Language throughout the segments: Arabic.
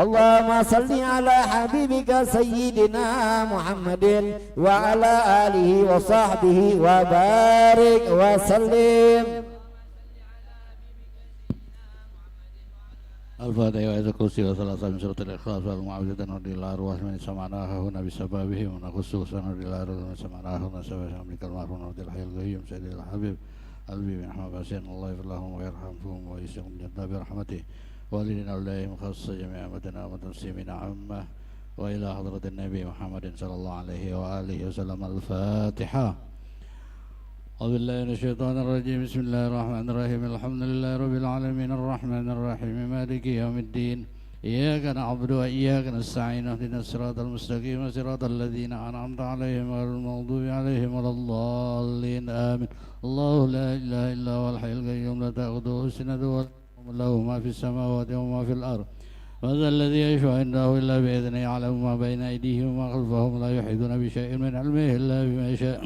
اللهم صل على حبيبك سيدنا محمد وعلى آله وصحبه وبارك وسلم. الفاتحة وآية الكرسي وثلاثة من سورة الإخلاص والمعوذة نرضي الله أرواح من سمعناها هنا بسببه ونقص ونرضي الله أرواح من سمعناها هنا سبب أمريكا المعروف نرضي الحي القيوم سيد الحبيب قلبي من أحمد باسين الله يغفر لهم ويرحمهم ويسعهم الجنة برحمته والدينا وليهم خاصة جميع أمتنا ومسلمين عامة وإلى حضرة النبي محمد صلى الله عليه وآله وسلم. الفاتحة. أعوذ بالله من الشيطان الرجيم. بسم الله الرحمن الرحيم. الحمد لله رب العالمين الرحمن الرحيم مالك يوم الدين إياك نعبد وإياك نستعين اهدنا الصراط المستقيم صراط الذين أنعمت عليهم غير المغضوب عليهم ولا الضالين آمين. الله لا إله إلا هو الحي القيوم لا تأخذه سنة ولا نوم له ما في السماوات وما في الأرض وذا الذي يشفع عنده إلا بإذنه يعلم ما بين أيديهم وما خلفهم لا يحيطون بشيء من علمه إلا بما شاء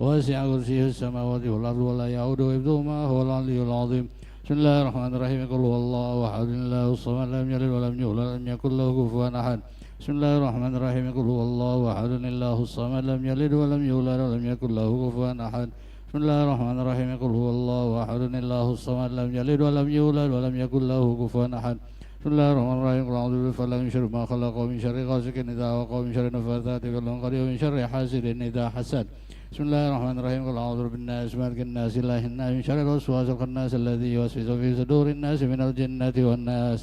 واسع كرسيه السماوات والأرض ولا يعوده حفظهما هو العلي العظيم. بسم الله الرحمن الرحيم. قل هو الله أحد الله الصمد لم يلد ولم يولد ولم يكن له كفوا أحد. بسم الله الرحمن الرحيم. قل هو الله أحد الله الصمد لم يلد ولم يولد ولم يكن له كفوا أحد. بسم الله الرحمن الرحيم. قل هو الله أحد الله الصمد لم يلد ولم يولد ولم يكن له كفوا أحد. بسم الله الرحمن الرحيم. قل أعوذ بالفلق من شر ما خلق ومن شر غاسق إذا وقب ومن شر النفاثات في العقد ومن شر حاسد إذا حسد. بسم الله الرحمن الرحيم. قل أعوذ بالناس مالك الناس إله الناس من شر الوسواس الخناس الذي يوسوس في صدور الناس من الجنة والناس.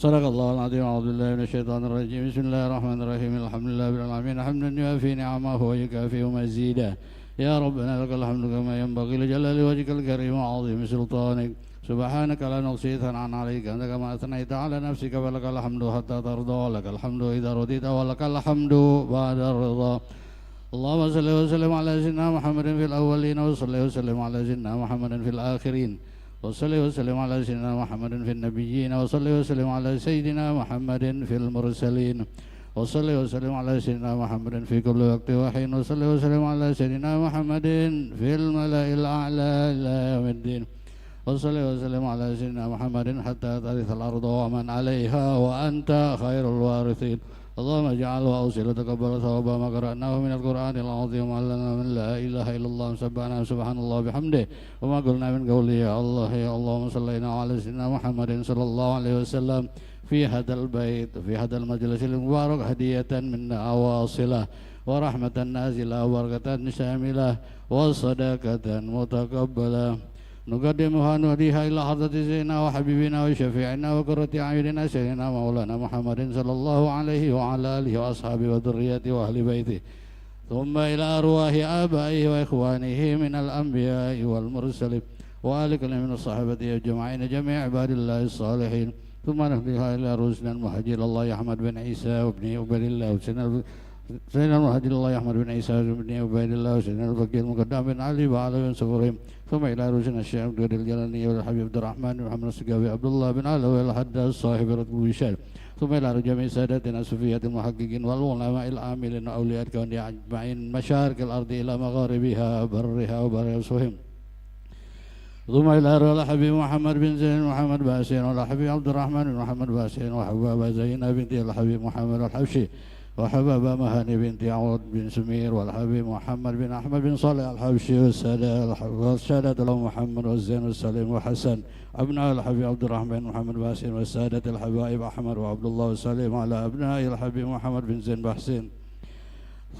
صدق الله العظيم. أعوذ بالله من الشيطان الرجيم. بسم الله الرحمن الرحيم. الحمد لله رب العالمين حمدا يوافي نعمه ويكافئ مزيدا. يا ربنا لك الحمد كما ينبغي لجلال وجهك الكريم وعظيم سلطانك. سبحانك لا نحصي ثناء عليك أنت كما أثنيت على نفسك فلك الحمد حتى ترضى لك الحمد إذا رضيت ولك الحمد بعد الرضا. اللهم صل وسلم على سيدنا محمد في الأولين وصل وسلم على سيدنا محمد في الآخرين وصل وسلم على سيدنا محمد في النبيين وصل وسلم على سيدنا محمد في المرسلين وصل وسلم على سيدنا محمد في كل وقت وحين وصل وسلم على سيدنا محمد في الملأ الأعلى إلى يوم الدين وصل وسلم على سيدنا محمد حتى ترث الأرض ومن عليها وأنت خير الوارثين. اللهم اجعل وأوصل وتقبل ثواب ما قرأناه من القرآن العظيم وعلمنا من لا إله إلا الله سبحانه سبحان الله بحمده وما قلنا من قوله يا الله يا اللهم صل على سيدنا محمد صلى الله عليه وسلم في هذا البيت في هذا المجلس المبارك هدية منا واصلة ورحمة نازلة وبركة شاملة وصدقة متقبلة نقدمها نهديها إلى حضرة سيدنا وحبيبنا وشفيعنا وقرة أعيننا سيدنا مولانا محمد صلى الله عليه وعلى آله وأصحابه وذريته وأهل بيته ثم إلى أرواح آبائه وإخوانه من الأنبياء والمرسلين وآل كل من الصحابة أجمعين جميع عباد الله الصالحين ثم نهديها إلى رسلنا المهاجر الله أحمد بن عيسى وابن عبيد الله سيدنا المهاجر الله أحمد بن عيسى وابن عبيد الله وسيدنا الفقيه المقدام بن علي وعلى بن صفرهم ثم إلى رسلنا الشيخ عبد الجلاني والحبيب عبد الرحمن بن محمد السقاوي عبد الله بن علي والحداد صاحب رتب الوشال ثم إلى جميع سادتنا الصوفية المحققين والعلماء العاملين وأولياء الكون أجمعين مشارق الأرض إلى مغاربها برها وبرسهم ثم إلى الحبيب محمد بن زين محمد باسين والحبيب عبد الرحمن بن محمد باسين وحباب زينب بنت الحبيب محمد الحبشي وحباب مهاني بنت عوض بن سمير والحبيب محمد بن أحمد بن صالح الحبشي والسادة له محمد والزين والسليم وحسن أبناء الحبيب عبد الرحمن محمد باسين والسادة الحبائب أحمد وعبد الله والسليم على أبناء الحبيب محمد بن زين بحسين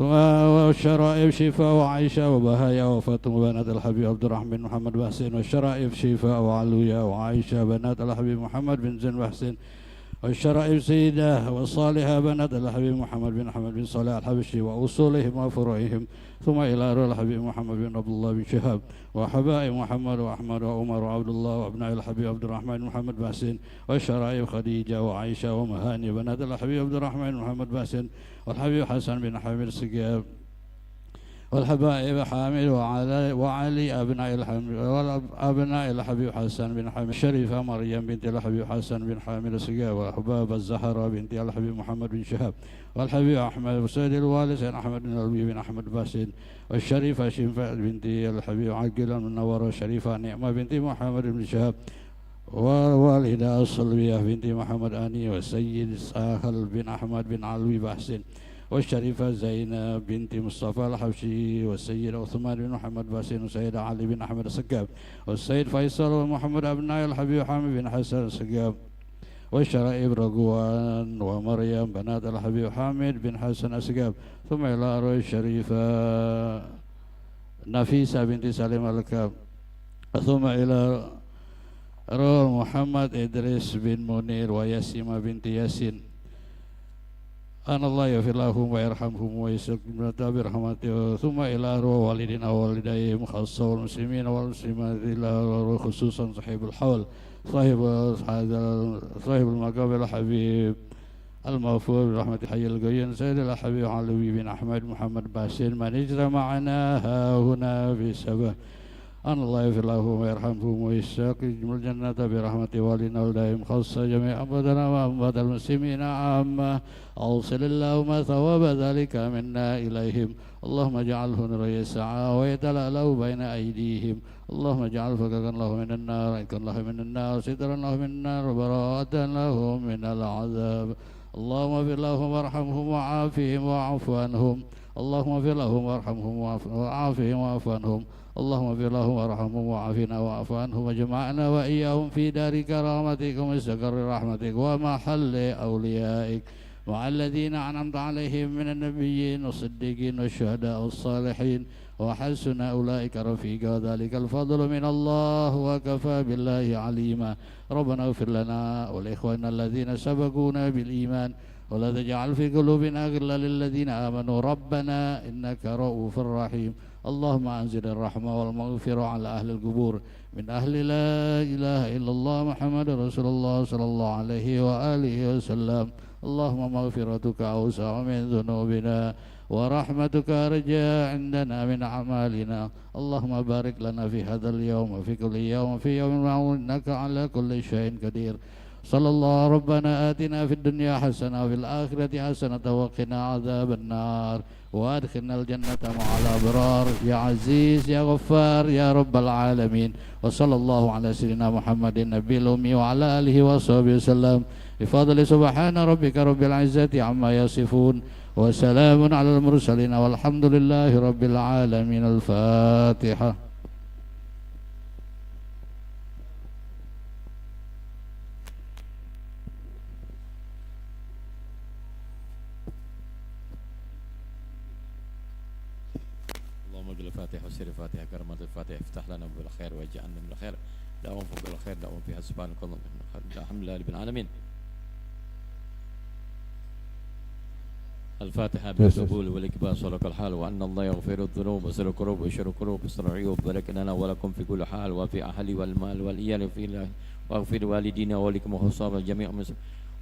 والشرائف شفاء وعائشة وبهايا وفاطمة بنات الحبيب عبد الرحمن محمد بحسين والشرائف شفاء وعلوية وعائشة بنات الحبيب محمد بن زين بحسين والشرائف سيدة وصالحة بنات الحبيب محمد بن أحمد بن صالح الحبشي وأصولهم وفروعهم ثم إلى الحبيب محمد بن عبد الله بن شهاب وحبائب محمد وأحمد وعمر وعبد الله وأبناء الحبيب عبد الرحمن محمد بحسين والشرائف خديجة وعائشة ومهاني بنات الحبيب عبد الرحمن محمد بحسين والحبيب حسن بن حامد السقياب والحبائب حامد وعلي أبناء الحبيب حسن بن حامد الشريفة مريم بنت الحبيب حسن بن حامد السقيا وحباب الزهراء بنت الحبيب محمد بن شهاب والحبيب أحمد وسيد الوالد سيد أحمد بن الألوي بن أحمد باسين والشريفة شنفاء بنت الحبيب عقيل المنور والشريفة نعمة بنت محمد بن شهاب والوالدة الصلبية بنت محمد آني، والسيد ساهل بن أحمد بن علوي بحسن، والشريفة زينب بنت مصطفى الحبشي، والسيد عثمان بن محمد باسين، والسيد علي بن أحمد السقاب، والسيد فيصل ومحمد أبناء الحبيب حامد بن حسن السقاب، والشرائب رضوان ومريم بنات الحبيب حامد بن حسن السقاب، ثم إلى أروع الشريفة نفيسة بنت سالم الكاب، ثم إلى روح محمد إدريس بن منير وياسمة بنت ياسين، أن الله يغفر لهم ويرحمهم ويسكنهم برحمته، ثم إلى روح والدنا ووالديهم خاصة والمسلمين والمسلمات، إلى روح خصوصا صاحب الحول صاحب المقام الحبيب المغفور برحمة الحي القيوم سيد الحبيب علوي بن أحمد محمد باسل، من اجتمعنا هنا في سبب أن الله يغفر لهم ويرحمهم ويساقهم الجنة برحمة والدنا والدائم خاصة جميع أمواتنا وأموات المسلمين عامة، أوصل اللهم ثواب ذلك منا إليهم، اللهم اجعله نور يسعى ويتلألأ بين أيديهم، اللهم اجعل فكاكا له من النار، عتقا له من النار، سترا له من النار، وبراءة له من العذاب، اللهم اغفر لهم وارحمهم وعافهم واعف عنهم، اللهم اغفر لهم وارحمهم وعافهم واعف عنهم، اللهم اغفر لهم وارحمهم وعافنا واعف عنهم، وجمعنا وإياهم في دار كرامتك ومستقر رحمتك ومحل أوليائك، مع الذين أنعمت عليهم من النبيين والصديقين والشهداء والصالحين، وحسن أولئك رفيقا، وذلك الفضل من الله وكفى بالله عليما. ربنا اغفر لنا ولإخواننا الذين سبقونا بالإيمان، ولا تجعل في قلوبنا غلا للذين آمنوا ربنا إنك رؤوف رحيم. اللهم أنزل الرحمة والمغفرة على أهل القبور من أهل لا إله إلا الله محمد رسول الله صلى الله عليه وآله وسلم. اللهم مغفرتك أوسع من ذنوبنا ورحمتك أرجى عندنا من أعمالنا. اللهم بارك لنا في هذا اليوم وفي كل يوم وفي يوم معون إنك على كل شيء قدير. صلى الله ربنا آتنا في الدنيا حسنة وفي الآخرة حسنة وقنا عذاب النار وأدخلنا الجنة مع الأبرار يا عزيز يا غفار يا رب العالمين. وصلى الله على سيدنا محمد النبي الأمي وعلى آله وصحبه وسلم بفضل سبحان ربك رب العزة عما يصفون وسلام على المرسلين والحمد لله رب العالمين. الفاتحة. اللهم اجعل الفاتحة وسير الفاتحة كرمات الفاتحة افتح لنا بالخير واجعلنا من الخير دعوهم فوق الخير دعوهم فيها سبحانك اللهم الحمد لله رب العالمين. الفاتحة بالقبول والإكباس ولك الحال وأن الله يغفر الذنوب ويسر الكروب ويشر الكروب ويستر العيوب بارك لنا ولكم في كل حال وفي أهلي والمال والإيال وفي الله واغفر والدينا ولكم وخصاب الجميع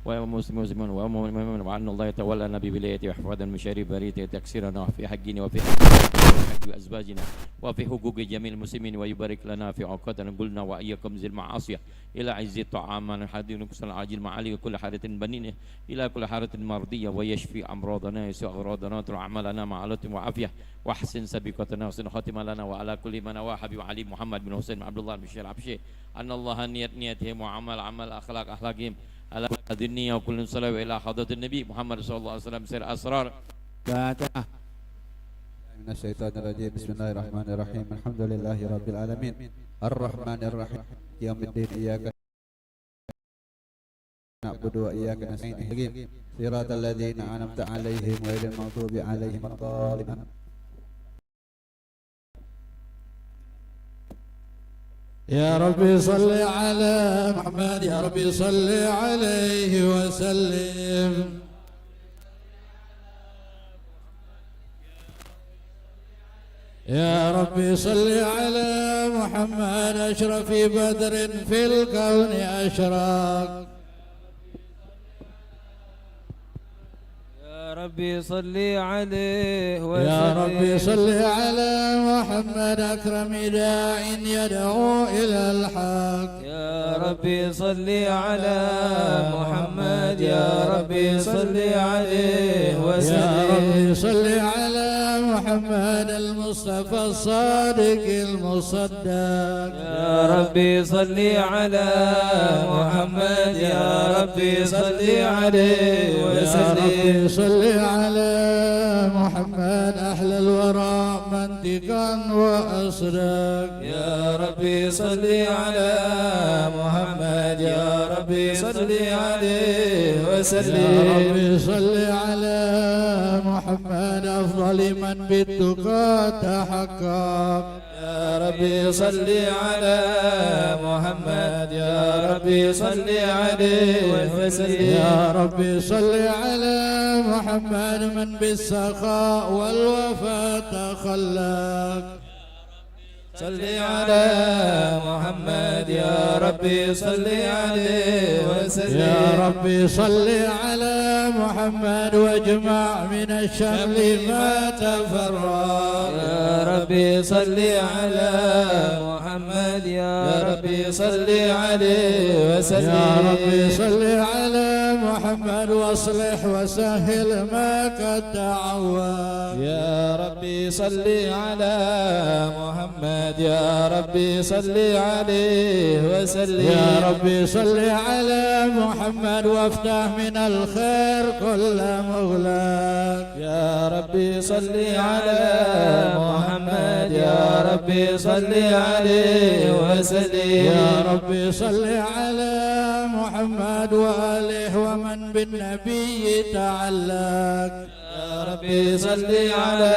ومسلمين ومؤمنين وأن الله يتولى بولايته ويحفظنا من شر بريته تكسيرنا في حقنا وفي حق أزواجنا وفي حقوق جميع المسلمين ويبارك لنا في عقدنا قلنا وإياكم ذي المعاصي إلى عز الطعام حديث كسل عاجل معالي كل حارة بنينه إلى كل حارة مرضية ويشفي أمراضنا يسوء أغراضنا طول أعمالنا مع لطف وعافية واحسن سبيقتنا وحسن خاتمة لنا وعلى كل من وحبيب علي محمد بن حسين بن عبد الله بن شيخ العبشي أن الله نيتهم وعمل عمل أخلاق أخلاقهم على هذه النية وكل صلاة إلى حضرة النبي محمد صلى الله عليه وسلم سير أسرار فاتحة. من الشيطان الرجيم. بسم الله الرحمن الرحيم. الحمد لله رب العالمين الرحمن الرحيم يوم الدين إياك نعبد وإياك نستعين صراط الذين أنعمت عليهم غير المغضوب عليهم ولا الضالين. يا ربي صل على محمد يا ربي صل عليه وسلم. يا ربي صل على محمد أشرف بدر في الكون أشراق. يا ربي صل عليه وسلم. يا ربي صل على محمد أكرم داع يدعو إلى الحق. يا ربي صل على محمد يا ربي صل عليه وسلم. يا ربي صل على محمد المصطفى المصطفى الصادق المصدق يا ربي صل على محمد يا ربي صل عليه وسلم صل على محمد أحلى الورى منطقا وأصدق يا ربي صل على محمد يا ربي صل عليه وسلم يا ربي صل على محمد أفضل من بالتقى تحقق يا ربي صل على محمد يا ربي صل عليه وسلم يا ربي صل على محمد من بالسخاء والوفاء تخلق صل على محمد يا ربي صل عليه وسلم يا ربي صل على محمد واجمع من الشمل ما تفرق يا ربي صل على محمد يا ربي صل عليه وسلم يا ربي صل على محمد واصلح وسهل ما قد تعود يا ربي صل على محمد يا ربي صل عليه وسلم يا ربي صل على محمد وافتح من الخير كل مغلق يا ربي صل على محمد يا ربي صل عليه وسلم يا ربي صل على محمد وآله ومن بالنبي تعلق يا ربي صل على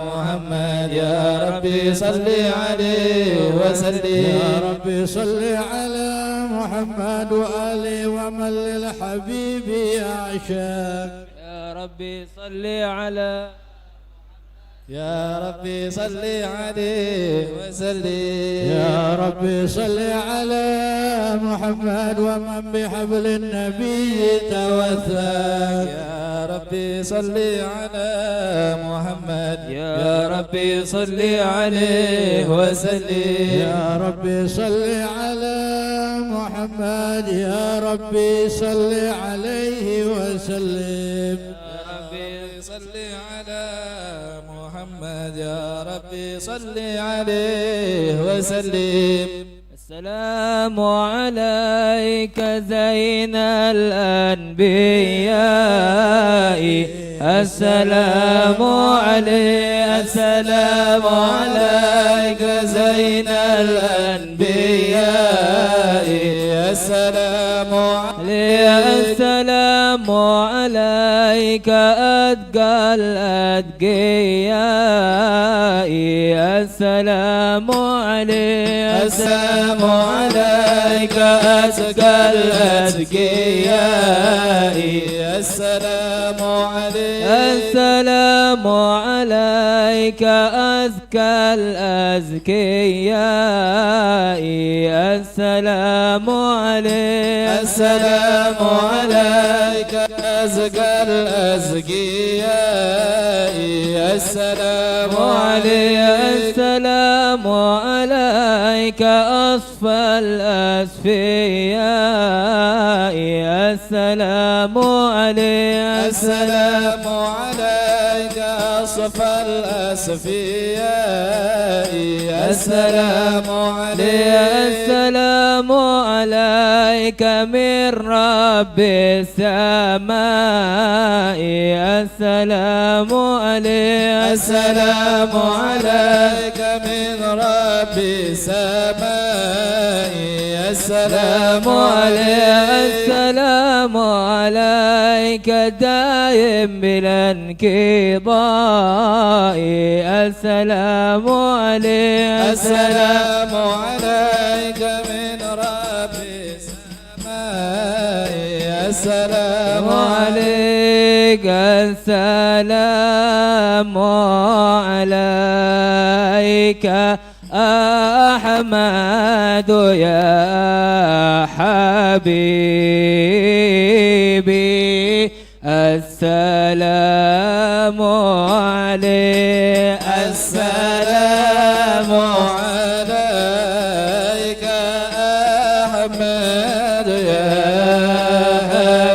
محمد يا ربي صل عليه وسلم يا ربي صل على محمد وآله ومن للحبيب يعشق يا ربي صل على يا ربي صل عليه وسلم يا ربي صل على محمد ومن بحبل النبي توثق يا ربي صل على محمد يا ربي صل عليه وسلم يا ربي صل على محمد يا ربي صل عليه وسلم يا ربي صل على محمد يا ربي صل عليه وسلم السلام عليك زين الأنبياء السلام عليك السلام عليك زين الأنبياء السلام عليك السلام عليك أتقى الأتقياء السلام عليك السلام عليك أتقى الأتقياء السلام عليك السلام عليك أزكى الأزكياء السلام عليك السلام عليك أزكى الأزكياء السلام عليك السلام عليك أصفى الأصفياء السلام عليك السلام عليك أصفى الأصفياء السلام عليك السلام عليك من رب السماء السلام عليك السلام عليك من رب السماء السلام عليك السلام عليك دائم بالانقضاء السلام عليك السلام عليك من رب السماء السلام عليك السلام عليك أحمد يا حبيبي السلام عليك السلام عليك أحمد يا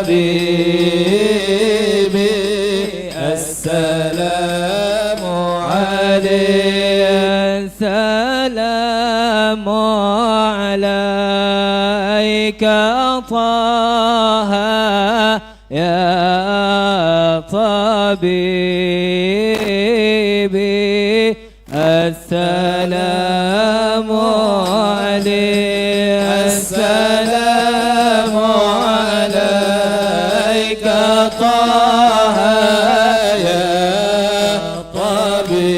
حبيبي السلام عليك عليك طه يا طبيبي السلام عليك السلام عليك طه يا طبيبي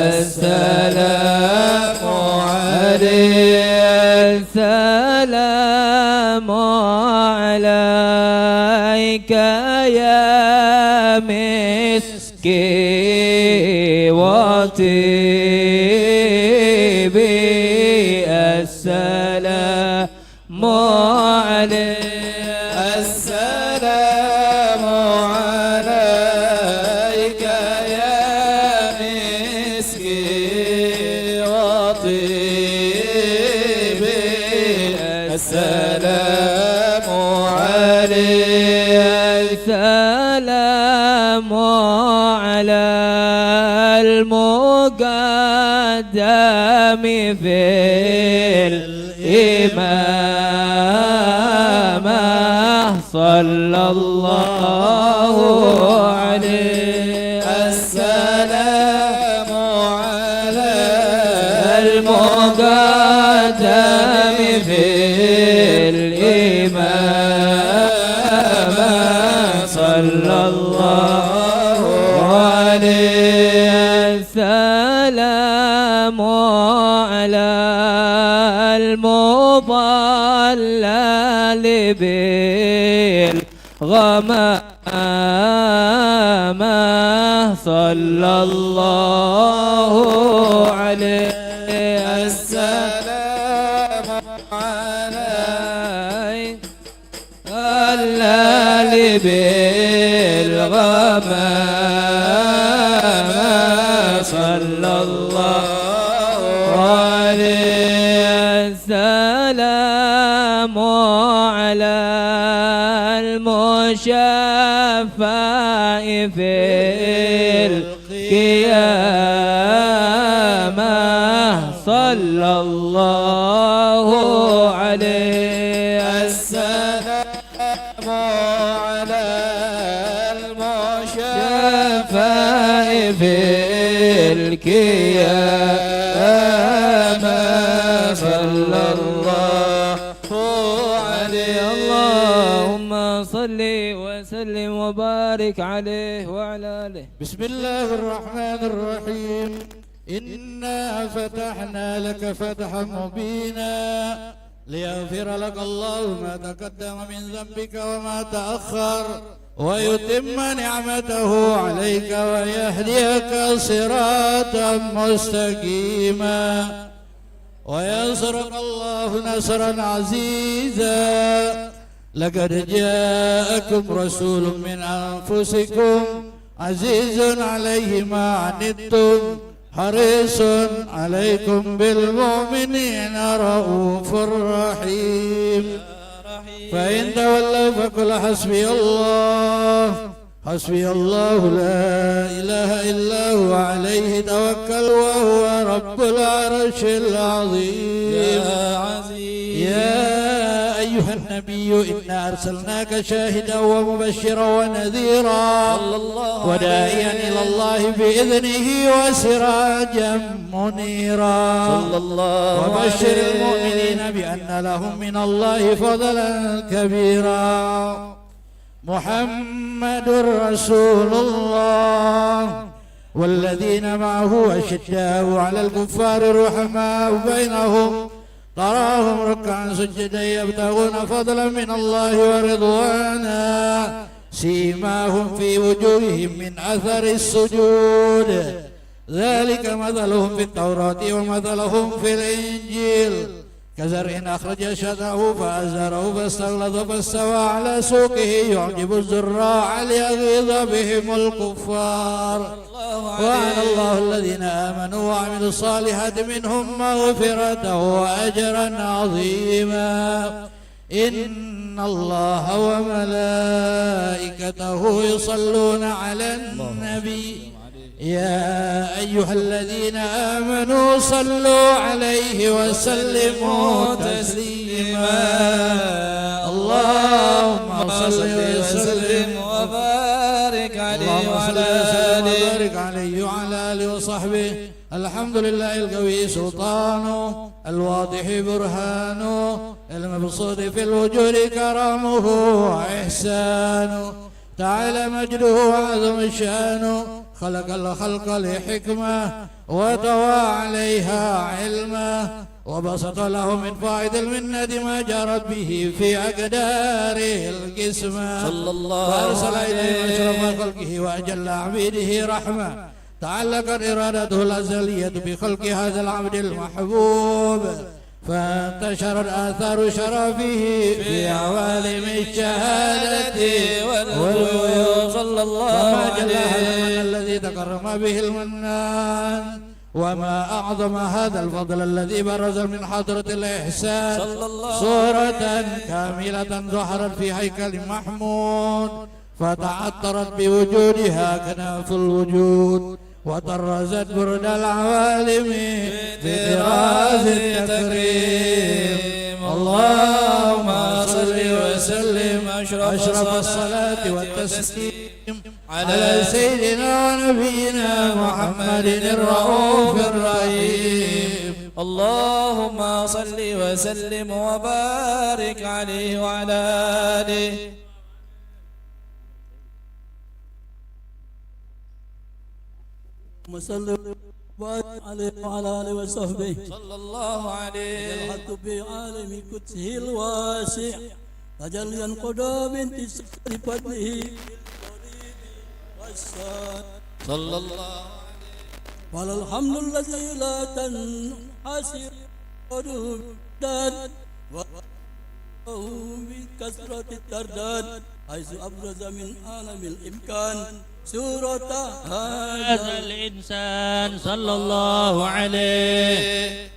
السلام عليك السلام عليك يا مسكي وطيبي السلام عليك السلام عليك يا مسكي وطيبي السلام عليك السلام على المقدم في الإمامة صلى الله عليه السلام على المقدم في الإمامة صلى الله عليه السلام على المضلل بالغمامة صلى الله عليه السلام عليك الليل بالغمامة صلى الله عليه السلام على المشفع في القيامة صلى الله عليه السلام على المشفع في القيامة صلى الله عليه اللهم صل وسلم وبارك عليه وعلى آله. بسم الله الرحمن الرحيم. إنا فتحنا لك فتحا مبينا ليغفر لك الله ما تقدم من ذنبك وما تأخر ويتم نعمته عليك ويهديك صراطا مستقيما وينصرك الله نصرا عزيزا. لقد جاءكم رسول من أنفسكم عزيز عليه ما عنتم حريص عليكم بالمؤمنين رؤوف رحيم. فإن تولوا فقل حسبي الله حسبي الله لا إله إلا هو عليه توكل وهو رب العرش العظيم. يا عزيز يا أيها النبي إنا أرسلناك شاهدا ومبشرا ونذيرا وداعيا إلى الله بإذنه وسراجا منيرا وبشر المؤمنين بأن لهم من الله فضلا كبيرا. محمد رسول الله والذين معه أشداء على الكفار رحماء بينهم تراهم ركعا سجدا يبتغون فضلا من الله ورضوانا سيماهم في وجوههم من أثر السجود ذلك مثلهم في التوراة ومثلهم في الإنجيل كزرع أخرج شطأه فأزره فاستغلظ فاستوى على سوقه يعجب الزراع ليغيظ بهم الكفار. وعلى الله الذين آمنوا وعملوا الصالحات منهم مغفرة وأجرا عظيما. إن الله وملائكته يصلون على النبي يا أيها الذين آمنوا صلوا عليه وسلموا تسليما اللهم صل وسلم وبارك عليه وعلى آله وصحبه. الحمد لله القوي سلطانه، الواضح برهانه، المبسوط في الوجود كرمه وإحسانه، تعالى مجده وعظم شانه. خلق الخلق لحكمة وطوى عليها علما، وبسط له من فائد المنة ما جرت به في أقداره القسمة. صلى الله وأرسل إليه أشرف خلقه وأجل عبيده رحمة، تعلقت إرادته الأزلية بخلق هذا العبد المحبوب، فانتشرت آثار شرفه في عوالم الشهادة والغيوب. صلى الله عليه وسلم الذي تكرم به المنان، وما أعظم هذا الفضل الذي برز من حضرة الإحسان صورة كاملة ظهرت في هيكل محمود، فتعطرت بوجودها كناف الوجود، وطرزت برد العوالم بطراز التكريم. اللهم صل وسلم أشرف الصلاة والتسليم على سيدنا ونبينا محمد الرؤوف الرحيم. اللهم صل وسلم وبارك عليه وعلى آله. وسلم وبارك عليه وعلى آله وصحبه صلى الله عليه. الحق بعالم قدسه الواسع تجليا قدام انتصار فضله والسان. صلى الله وعلى الحمد الذي لا تنحصر ودودان من كثرة الترداد، حيث أبرز من عالم الإمكان سورة هذا الإنسان صلى الله عليه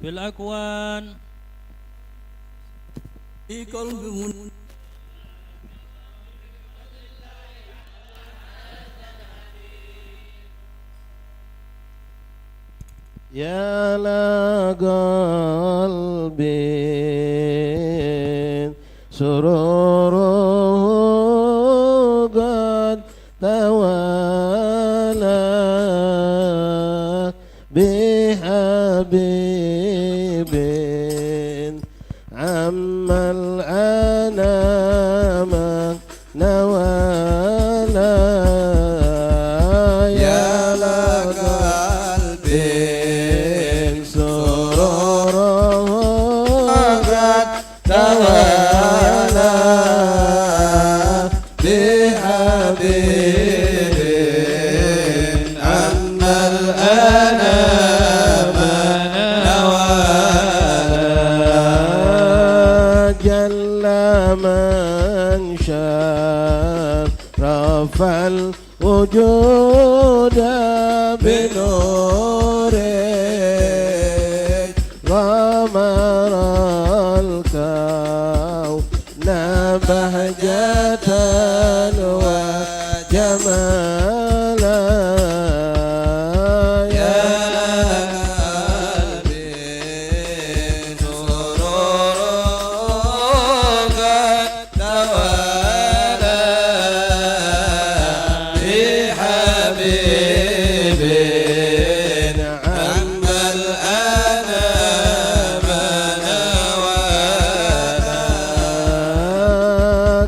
في الأكوان في قلب يا لقلبي سروره قد توالى بحبيب عم الأنام نوالا. يا لقلبي سروره قد توالى بحبيب عم الأنام نوالا. جل من شرف الوجود بنوره، غمر الكون بهجة وجمالا. يا قلبي سروره قد توالى بحبيب عم الأنام نوالا.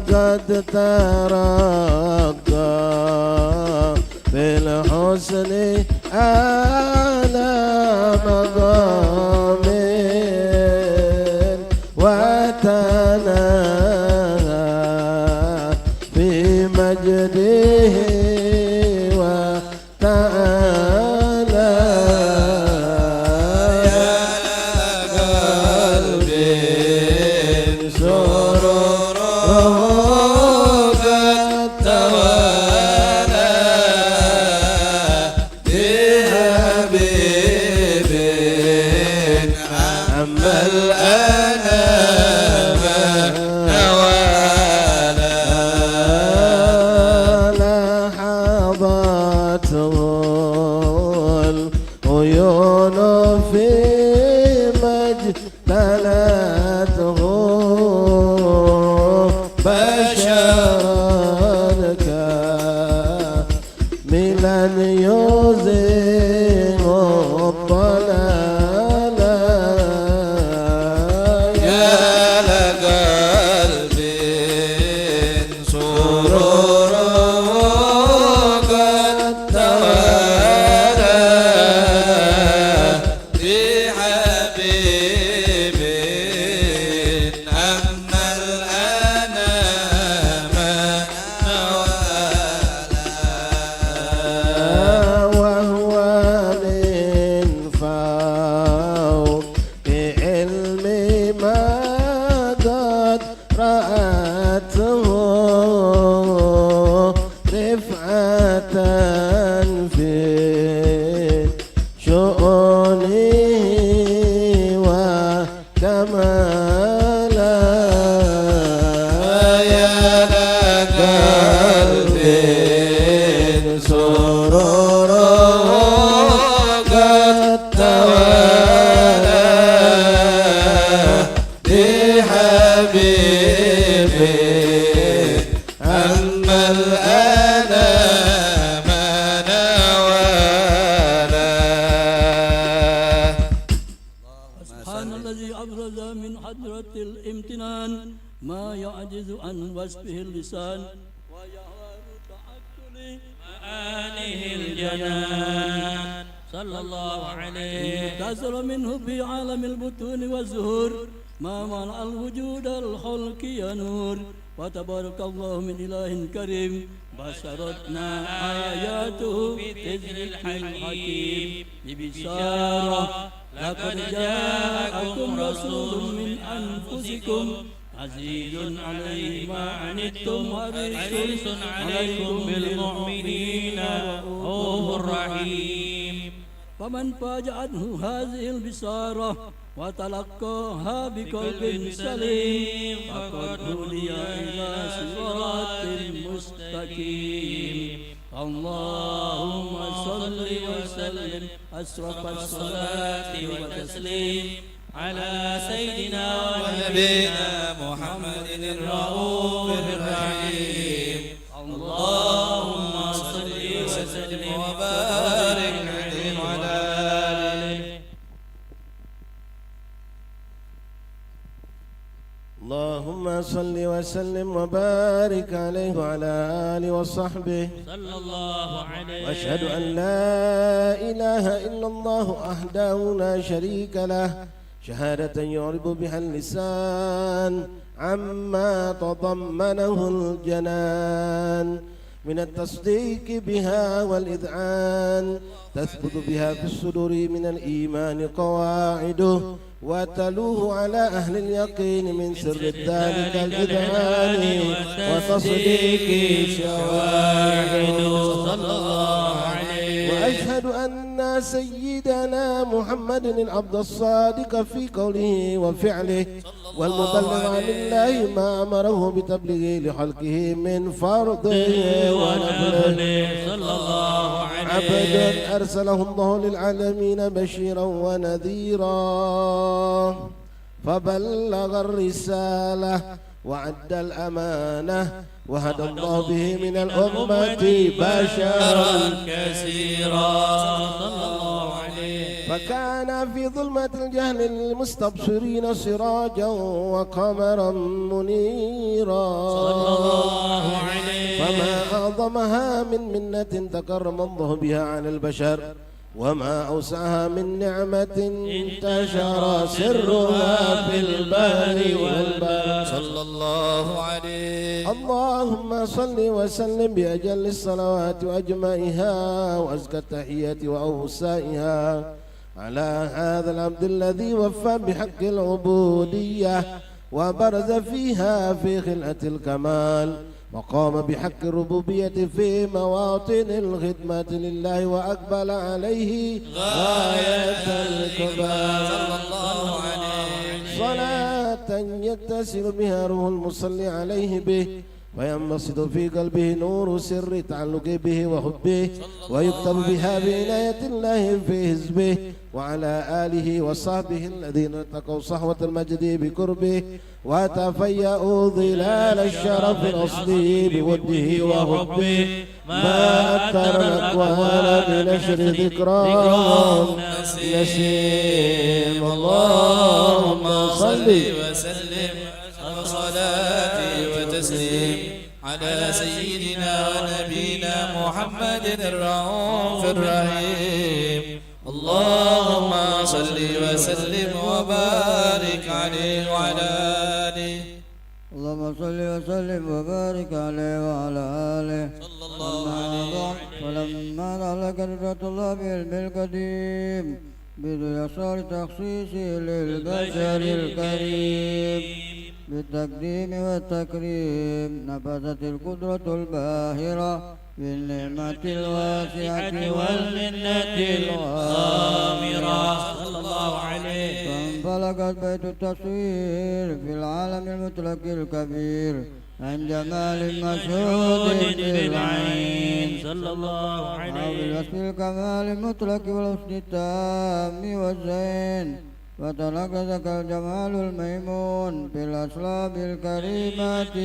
قد ترقى بالحسن على مقام وتناهى في مجده وتعالى. يا قلبي سروره قد توالى بحبيب عم الأنام نوالا. رآته بشرا كاملا يزيغ الضلال يا لقلب سروره قد توالى بحبيب أما الأنام وهو من فوق علم ما قد رأته رفعة في شؤونه وكمالا يا لقلب سروره قد توالى بحبيب أما الأنام نوالا سبحان الذي أبرز من حضرة الامتنان ما يعجز عن وصفه اللسان ويهوى تعقله آله الجنان صلى الله عليه كثر منه في عالم البطون والزهور ما منع الوجود الخلق ينور وتبارك الله من إله كريم بشرتنا آياته في ذكر الحكيم ببشارة لقد جاءكم رسول من أنفسكم عزيز عليه ما عنتم حريص عليكم بالمؤمنين رؤوف رحيم فمن فاجأته هذه البشارة وتلقاها بقلب سليم فقد هدي إلى صراط مستقيم اللهم صل وسلم أشرف الصلاة والتسليم على سيدنا ونبينا محمد الرؤوف الرحيم اللهم صل وسلم وبارك عليه وعلى آله اللهم صل وسلم وبارك عليه وعلى آله وصحبه صلى الله عليه وأشهد أن لا إله إلا الله وحده لا شريك له شهادة يعرب بها اللسان عما تضمنه الجنان من التصديق بها والإذعان تثبت بها في الصدور من الإيمان قواعده وتلوه على أهل اليقين من سر ذلك الإذعان وتصديق شواهده صلى الله عليه وأشهد أن سيدنا محمد العبد الصادق في قوله وفعله والمبلغ عن الله ما أمره بتبليغه لخلقه من فرضه ونفله صلى الله عليه عبد أرسله الله للعالمين بشيرا ونذيرا فبلغ الرسالة وعد الأمانة وهدى الله به من الأمة بشرا كثيرا صلى الله عليه فكان في ظلمة الجهل للمستبصرين سراجا وقمرا منيرا صلى الله عليه فما أعظمها من منة تكرم الله بها على البشر وما أوسعها من نعمة انتشر سرها في البحر والبر صلى الله عليه اللهم صل وسلم بأجل الصلوات وأجمعها وأزكى التحيات وأوسائها على هذا العبد الذي وفى بحق العبودية وبرز فيها في خلعة الكمال وقام بحق الربوبية في مواطن الخدمة لله وأقبل عليه غاية الكمال صلى الله عليه صلاة يتصل بها روح المصلي عليه به وينبسط في قلبه نور سر تعلق به وحبه ويكتب بها بعناية الله في حزبه وعلى آله وصحبه الذين اتقوا صحوة المجد بقربه وتفيأوا ظلال الشرف الأصلي بوده وحبه ما أكثر الأقوال بنشر ذكراه نسيم. اللهم صل وسلم صلاتي وتسليم على سيدنا ونبينا محمد الرؤوف الرحيم. اللهم صل وسلم وبارك عليه وعلى آله. اللهم صل وسلم وبارك عليه وعلى آله صلى الله عليه وسلم. فلما علق رضا الله بالعلم القديم بدون يسار تخصيصه للبشر الكريم بالتقديم والتكريم نفذت القدرة الباهرة بالنعمة الواسعة والمنة الغامرة صلى الله عليه. فانفلقت بيت التصوير في العالم المطلق الكبير عن جمال مشهود بالعين صلى الله أو عليه. بالوصف الكمال المطلق والحسن التام والزين وتنقذك الجمال الميمون في الأسلاب الكريمات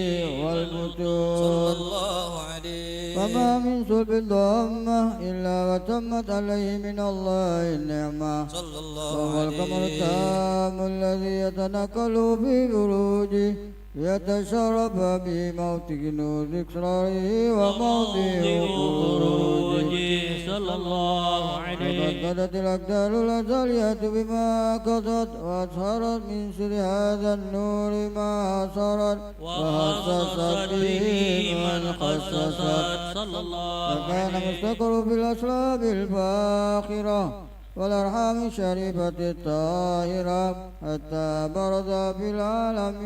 والمتون. صلى الله عليه. فما من صلب الضمة إلا وتمت عليه من الله النعمة. صلى الله وهو عليه. القمر التام الذي يتنقل في بروجه يتشرف بموته نور إكراره وموضع خروجه. صلى الله عليه. وقد قضت الأقدار الأزلية بما قضت وأظهرت من سر هذا النور ما أثرت وخصصت به من خصصت. صلى الله وكان عليه. مستقر في الأسلاب الفاخرة والأرحام الشريفة الطاهرة حتى برز في العالم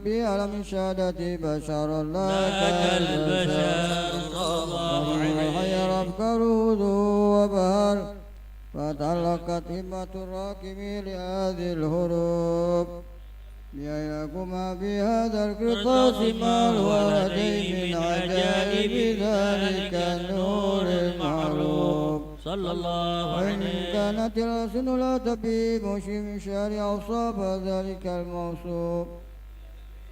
بعالم الشهادة بشر لا كالبشر. وغير أفكاره ذو وبهر فتعلقت همة الراكب لهذه الهروب ليكما بهذا القرطاس ما الوردين من عجائب ذلك النور المعروف. صلى الله وإن عليه. كانت الألسن لا تبي مشيم شارع أوصاف ذلك الموصوف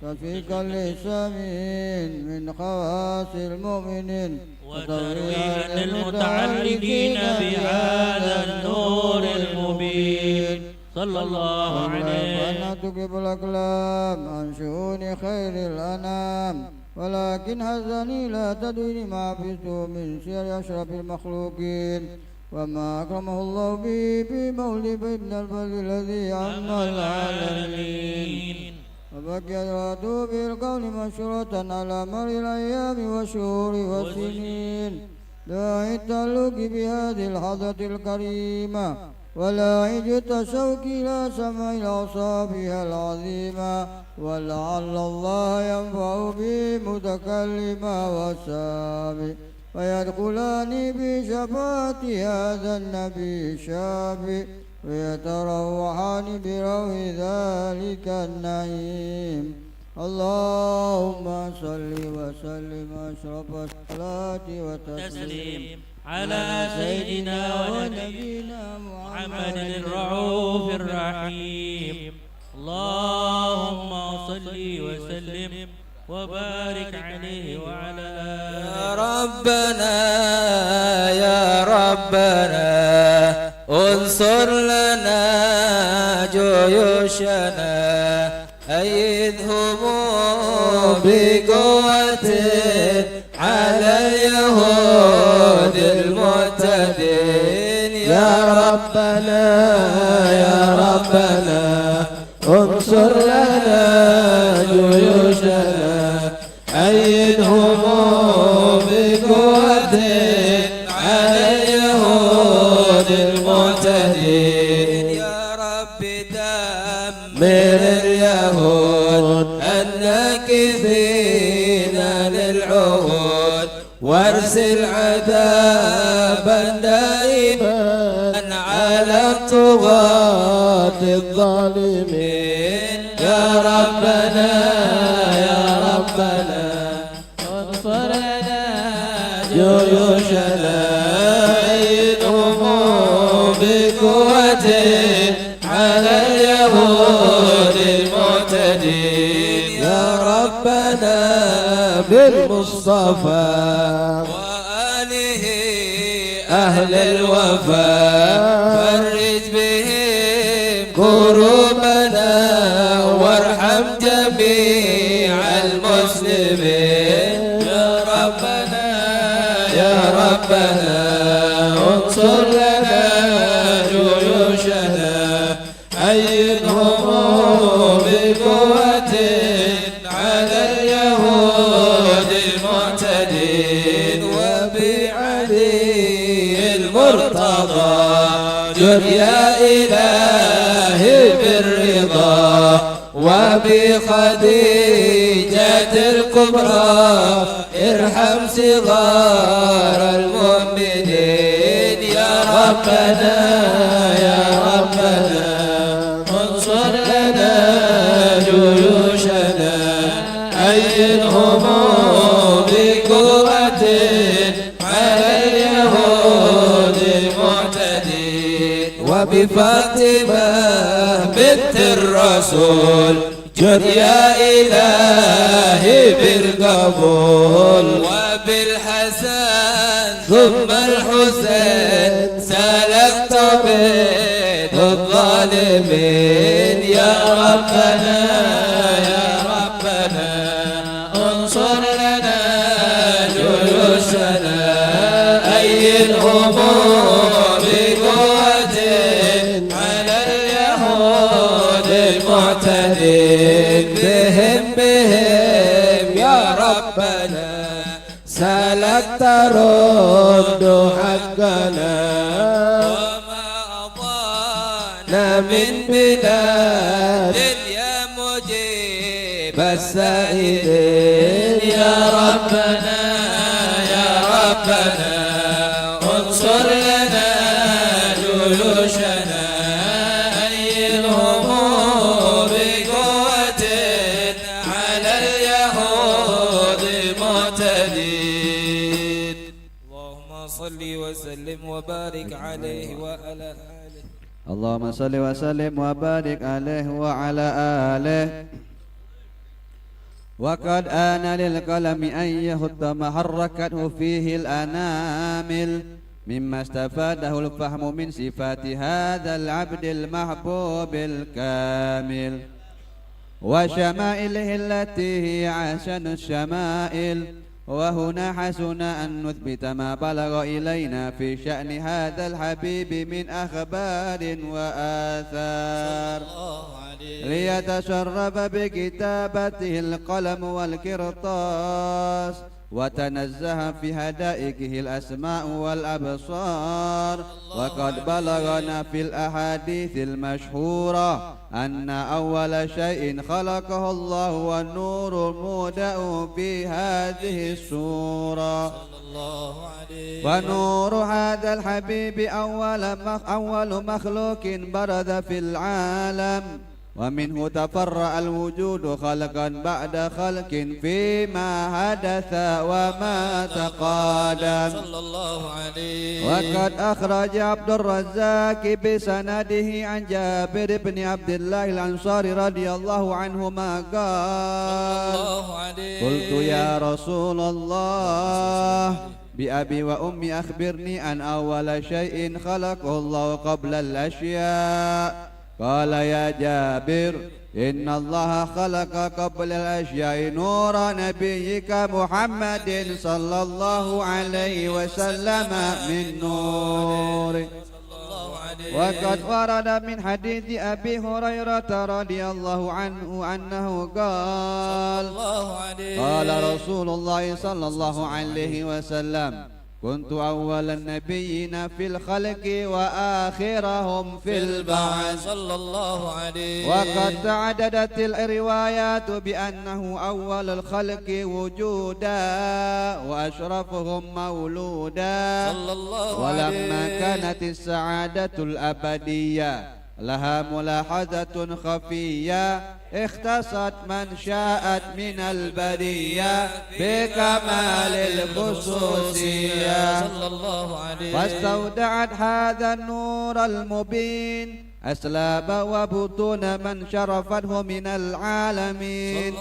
تفيك للسامعين من خواص المؤمنين وترويعا للمتعلقين بهذا النور المبين. صلى الله عليه. وأن تجب الأقلام عن شؤون خير الأنام ولكن هزني لا تدري ما حفظت من سير أشرف المخلوقين وما أكرمه الله به في مولد ابن الفضل الذي عم العالمين. وبقي الرادو بالقول مشروطا على مر الأيام والشهور والسنين داعي التعلق بهذه الحظة الكريمة ولا عجت الشوك إلى سمع الأوصافها العظيمة ولعل الله ينفع بمتكلما والسامع ويدخلان بشفاعة هذا النبي الشافي ويتروحان بروح ذلك النعيم. اللهم صل وسلم أشرف الصلاة وتسليم على سيدنا ونبينا محمد الرؤوف الرحيم. اللهم صل وسلم وبارك عليه وعلى آله. يا ربنا يا ربنا انصر لنا جيوشنا أيدهم بقوة على اليهود المعتدين. يا ربنا يا ربنا انصر لنا جيوشنا أيدهم بقوة على اليهود المعتدين. يا رب دمر اليهود الناكثين للعهود وارسل عذابا دائما على الطغاة الظالمين. يا ربنا يا ربنا انصر لنا جيوشنا أيدهم المعتدين يا ربنا بالمصطفى وآله أهل الوفاء فرج بهم كروبنا وارحم جميع المسلمين يا ربنا يا ربنا انصر لنا جيوشنا أيدهم بقوة على اليهود المعتدين وبعلي المرتضى جد يا إلهي بالرضا وبخديجة الكبرى ارحم صغار المؤمنين يا ربنا يا ربنا انصر لنا جيوشنا أيدهم بقوة على اليهود المعتدين وبفاطمة بنت الرسول جد يا إلهي بالقبول وبالحسن ثم الحسين سلكت بيد الظالمين يا ربنا يا ربنا انصر لنا جيوشنا أيدهم بقوة على اليهود المعتدين بهم يا ربنا سلكت رد حقنا وما أضانا من بلاد يا مجيب السائلين يا ربنا يا ربنا انصر لنا جيوشنا أيدهم بقوة على اليهود المعتدين اللهم صل وسلم وبارك عليه وعلى آله اللهم صل وسلم وبارك عليه وعلى آله. وقد آن للقلم أن يهد ما حركته فيه الأنامل مما استفاده الفهم من صفات هذا العبد المحبوب الكامل وشمائله التي هي أحسن الشمائل. وهنا حسن أن نثبت ما بلغ إلينا في شأن هذا الحبيب من أخبار وآثار ليتشرف بكتابته القلم والقرطاس وتنزه في هدائقه الأسماء والأبصار. وقد بلغنا في الأحاديث المشهورة أن أول شيء خلقه الله والنور المودع في هذه السورة. ونور هذا الحبيب أول مخلوق برز في العالم ومنه تفرع الوجود خلقا بعد خلق فيما حدث وما تقادم. وقد أخرج عبد الرزاق بسنده عن جابر بن عبد الله الأنصاري رضي الله عنهما قال قلت يا رسول الله بأبي وأمي أخبرني عن أول شيء خلقه الله قبل الأشياء. قال يا جابر إن الله خلق قبل الأشياء نور نبيك محمد صلى الله عليه وسلم من نور. وقد ورد من حديث أبي هريرة رضي الله عنه أنه قال قال رسول الله صلى الله عليه وسلم كنت أول النبيين في الخلق وآخرهم في البعث. وقد تعددت الروايات بأنه أول الخلق وجودا وأشرفهم مولودا. ولما كانت السعادة الأبدية لها ملاحظة خفية اختصت من شاءت من البرية بكمال الخصوصية فاستودعت هذا النور المبين أسلاب وبطون من شرفته من العالمين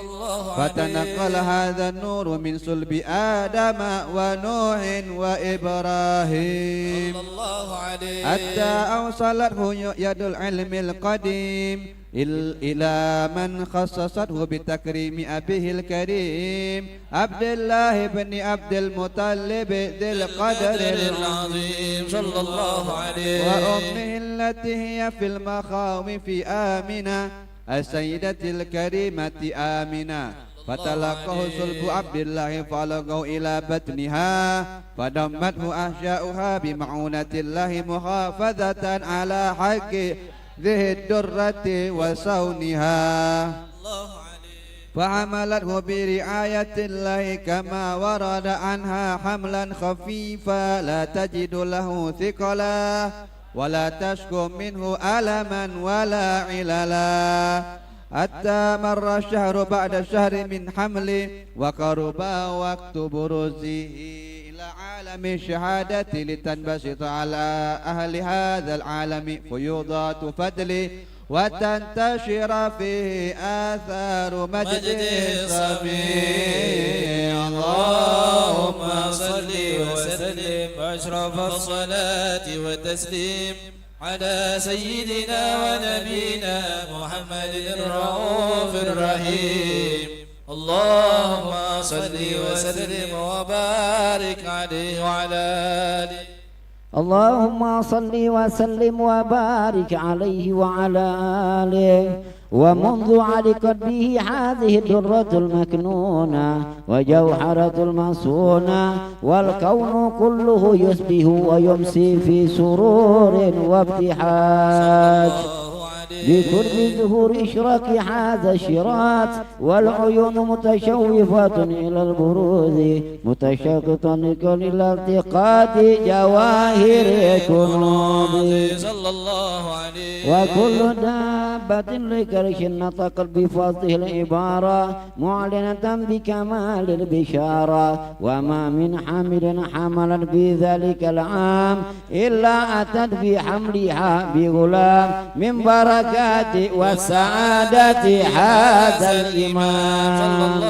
فتنقل هذا النور من صلب آدم ونوح وإبراهيم حتى أوصلته يد العلم القديم إلى من خصصته بتكريم أبيه الكريم عبد الله بن عبد المطلب ذي القدر العظيم صلى الله عليه وأمه التي هي في المخاوف آمنة السيدة الكريمة آمنة فتلقه صلب عبد الله فلقه إلى بطنها فدمته أحشاؤها بمعونة الله محافظة على حق ذي الدرة وصونها فحملته برعاية الله كما ورد عنها حملا خفيفا لا تجد له ثقلا ولا تشكو منه ألما ولا عللا حتى مر الشهر بعد الشهر من حمله وقرب وقت بروزه إلى عالم الشهادة لتنبسط على أهل هذا العالم فيوضات فضله وتنتشر فيه آثار مجد السميع اللهم صل وسلم أشرف الصلاة والتسليم على سيدنا ونبينا محمد الرؤوف الرحيم اللهم صل وسلم وبارك عليه وعلى آله اللهم صل وسلم وبارك عليه وعلى آله ومنذ علقت به هذه الدرة المكنونة وجوهرة المصونة والكون كله يسبح ويمسي في سرور وابتهاج بقرب ظهور إشراق هذا الشراط والعيون متشوفة إلى البروز متشاقة إلى التقاط جواهر كنوز صلى الله عليه وكل دابة لكرش نطقت بفضله العبارة معلنة بكمال البشارة وما من حامل حملت بذلك العام إلا أتت بحملها بغلام من بركات والسعادة هذا الإمام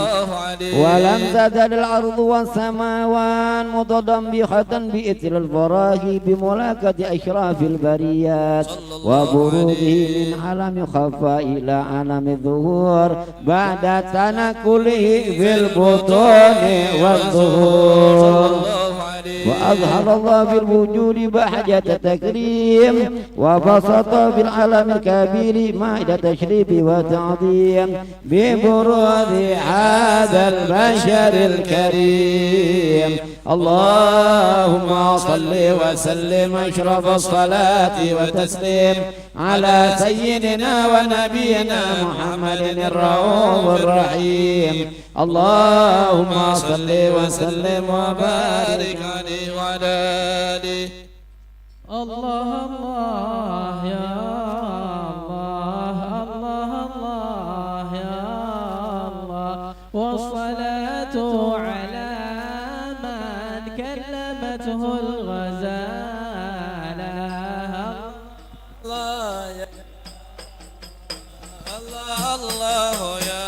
ولم تزل الأرض والسماوات متضمخة بإثر الفراغ بملاكة أشراف البريات وبروده من عالم خفاء إلى عالم الظهور بعد تنقله في البطون والظهور وأظهر الله في الوجود بحجة تكريم وبسط في العالم الكبير مائدة تشريف وتعظيم ببروز هذا البشر الكريم اللهم صل وسلم أشرف الصلاة وتسليم على سيدنا ونبينا محمد الرؤوف الرحيم اللهم صل وسلم وبارك عليه وعلى آله الله الله يا الله الله الله يا الله والصلاة على من كلمته الغزالة الله يا الله الله يا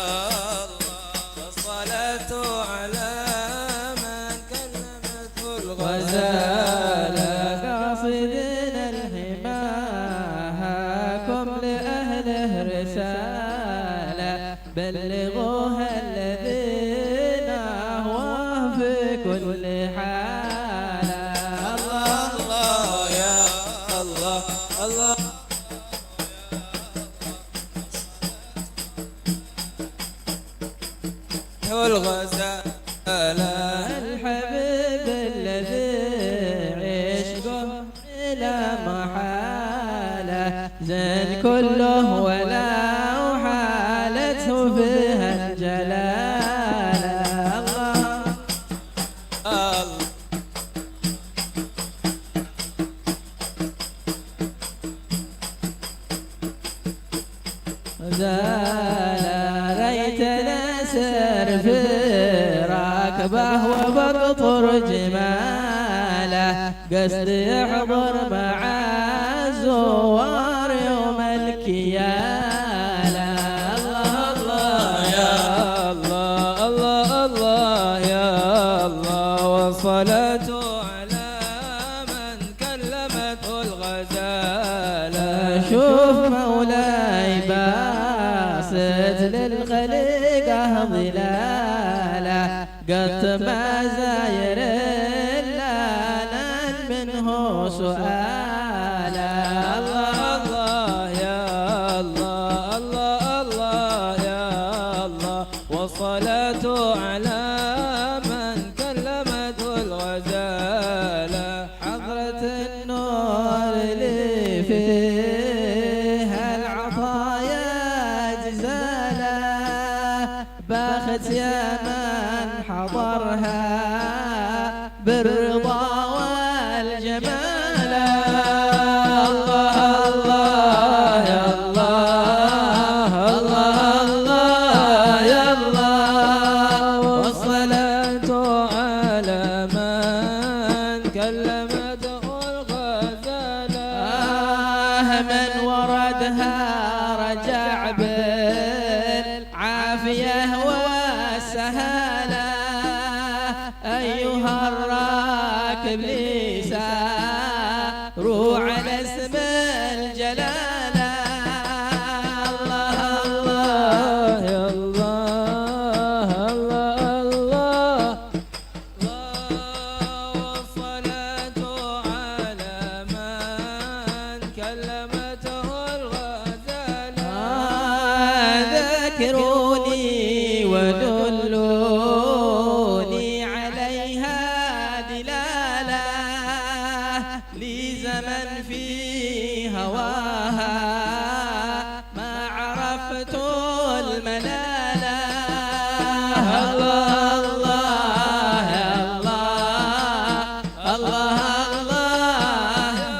الله الصلاة على من كلمته الغزالة قاصدنا الحماهاكم لأهله رسالة بلغوها الذين أهواه في كل حالة الله الله يا الله الله والغزالة الحبيب الذي عشقه إلى محالة زين كله ولا حالته فيها الجلالة الله زال ريتنا سر في راكبه وبقطر جماله قصد يحضر مع الزوار يوم باسط للخليقة ظلاله قد ما زاير إلا منه سؤاله الله الله يا الله الله الله يا الله والصلاة على من كلمته الغزالة حضرة النور اللي فيها العطايا جزالة باخت يا من حضرها بالرضا والجمال الله الله يا الله الله الله يا الله والصلاة على من كلمته الغزالة من وردها رجع بالعافية والسهالة أيها الراكب لي ساروا على اسم الجلالة الله الله يا الله الله الله والصلاة على من كلمته الغزالة ذكروني ودلوني عليها دلالة لي زمن في هواها ما عرفت الملالة الله الله يا الله الله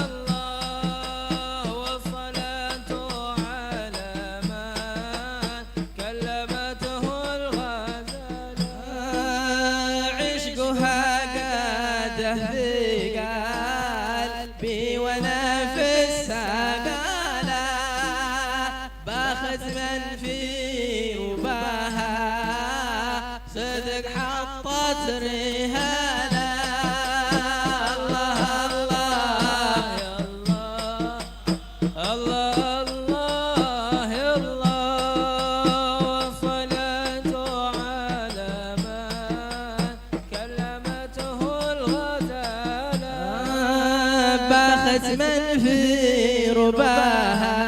الله والصلاة على من كلمته الغزالة عشقها قاده في قلبي وانا في السقالة باخت من في رباها صدق حطت رهالة الله الله يا الله الله يا الله والصلاة على من كلمته الغزالة باخت من في رباها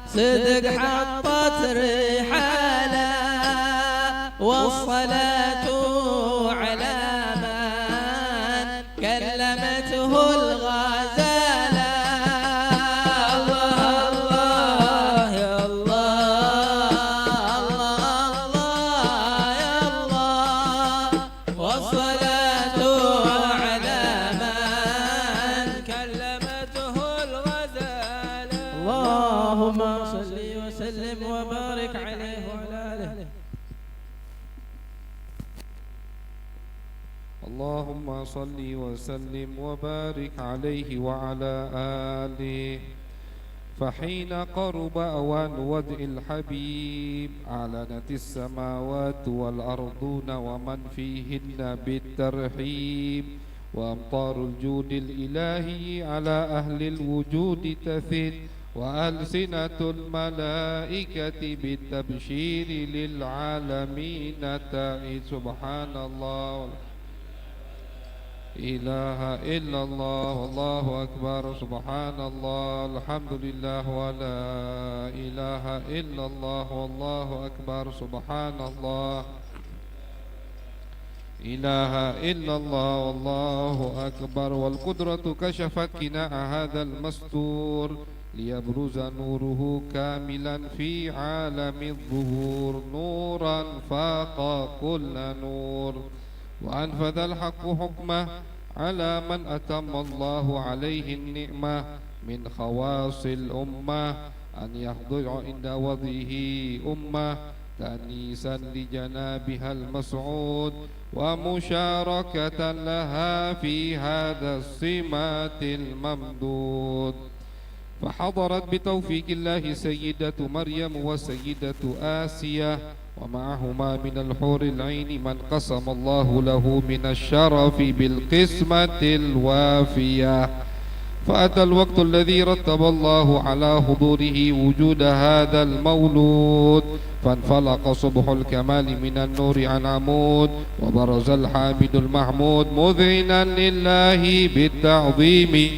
صدق حطت رحالة والصلاة على من كلمته الغزالة الله الله يا الله الله الله يا الله والصلاة على من كلمته الغزالة اللهم صل وسلم وبارك عليه وعلى آله. اللهم صل وسلم وبارك عليه وعلى آله. فحين قرب أوان وضع الحبيب أعلنت السماوات والأرضون ومن فيهن بالترحيب وأمطار الجود الإلهي على أهل الوجود تثن وألسنة الملائكة بالتبشير للعالمين تائد سبحان الله إله إلا الله والله أكبر سبحان الله الحمد لله ولا إله إلا الله والله أكبر سبحان الله إله إلا الله والله أكبر والقدرة كشفت كناء هذا المستور ليبرز نوره كاملا في عالم الظهور نورا فاق كل نور وأنفذ الحق حكمه على من أتم الله عليه النعمة من خواص الأمة أن يخضع عند وضعه أمة تأنيسا لجنابها المسعود ومشاركة لها في هذا السمات الممدود فحضرت بتوفيق الله سيدة مريم وسيدة آسيا ومعهما من الحور العين من قسم الله له من الشرف بالقسمة الوافية فأتى الوقت الذي رتب الله على حضوره وجود هذا المولود، فانفلق صبح الكمال من النور عن عمود، وبرز الحامد المحمود مذعنا لله بالتعظيم.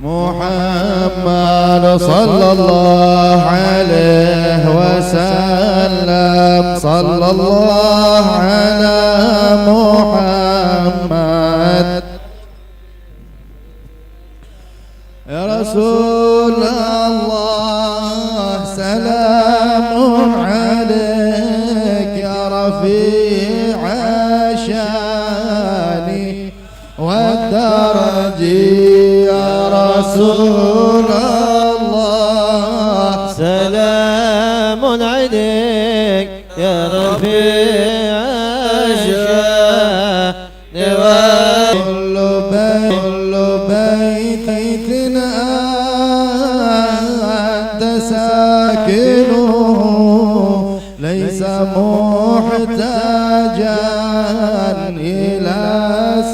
محمد صلى الله عليه وسلم، صلى الله على محمد. يا رسول الله سلام عليك يا رفيع الشان والدرج يا رسول الله، سلام عليك يا رفيع الشان كل بيت أنت ساكنه ليس محتاجا إلى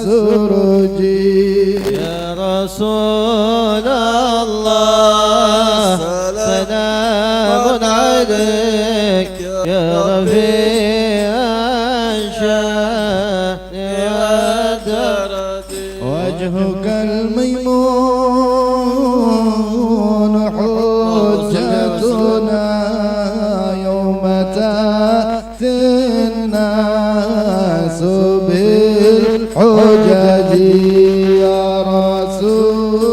سرج. يا رسول الله سلام عليك يا رفيع الشان والدرج. وجهك الميمون حجتنا يوم تأتي الناس بالحجج. يا رسول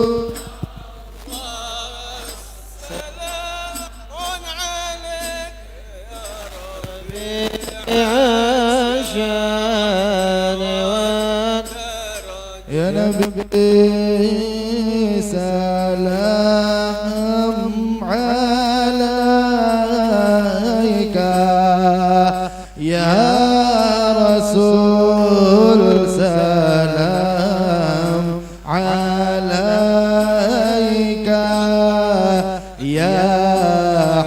يا نبي سلام عليك يا رسول سلام عليك يا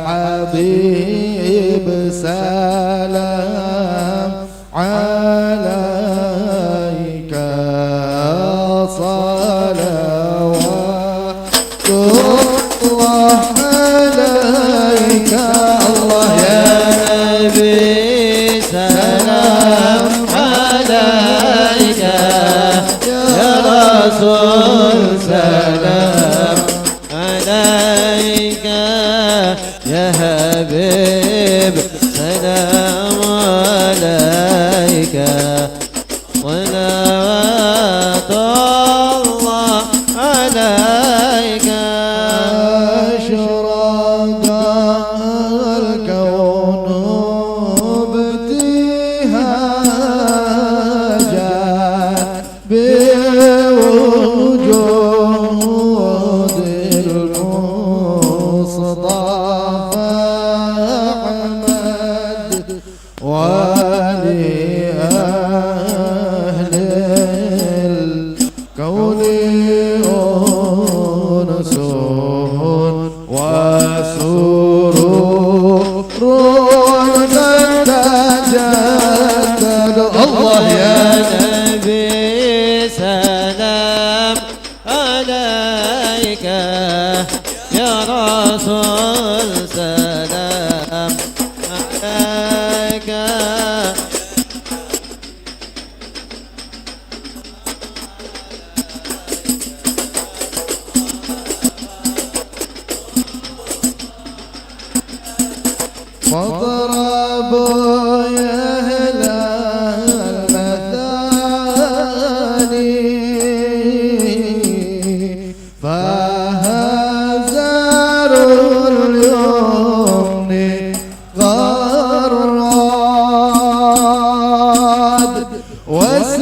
حبيب سلام عليك صلوات الله عليك. الله يا نبي سلام عليك يا رسول سلام عليك يا حبيب سلام عليك صلوات الله عليك. أشرق الكون ابتهاجا بوجود المصطفى أحمد ولأهل الكون أنس وسرور تتجدد. الله يا نبي سلام عليك يا رسول سلام عليك. فاضربوا يا أهل المثاني فهزروا اليمن غراد واستضيئوا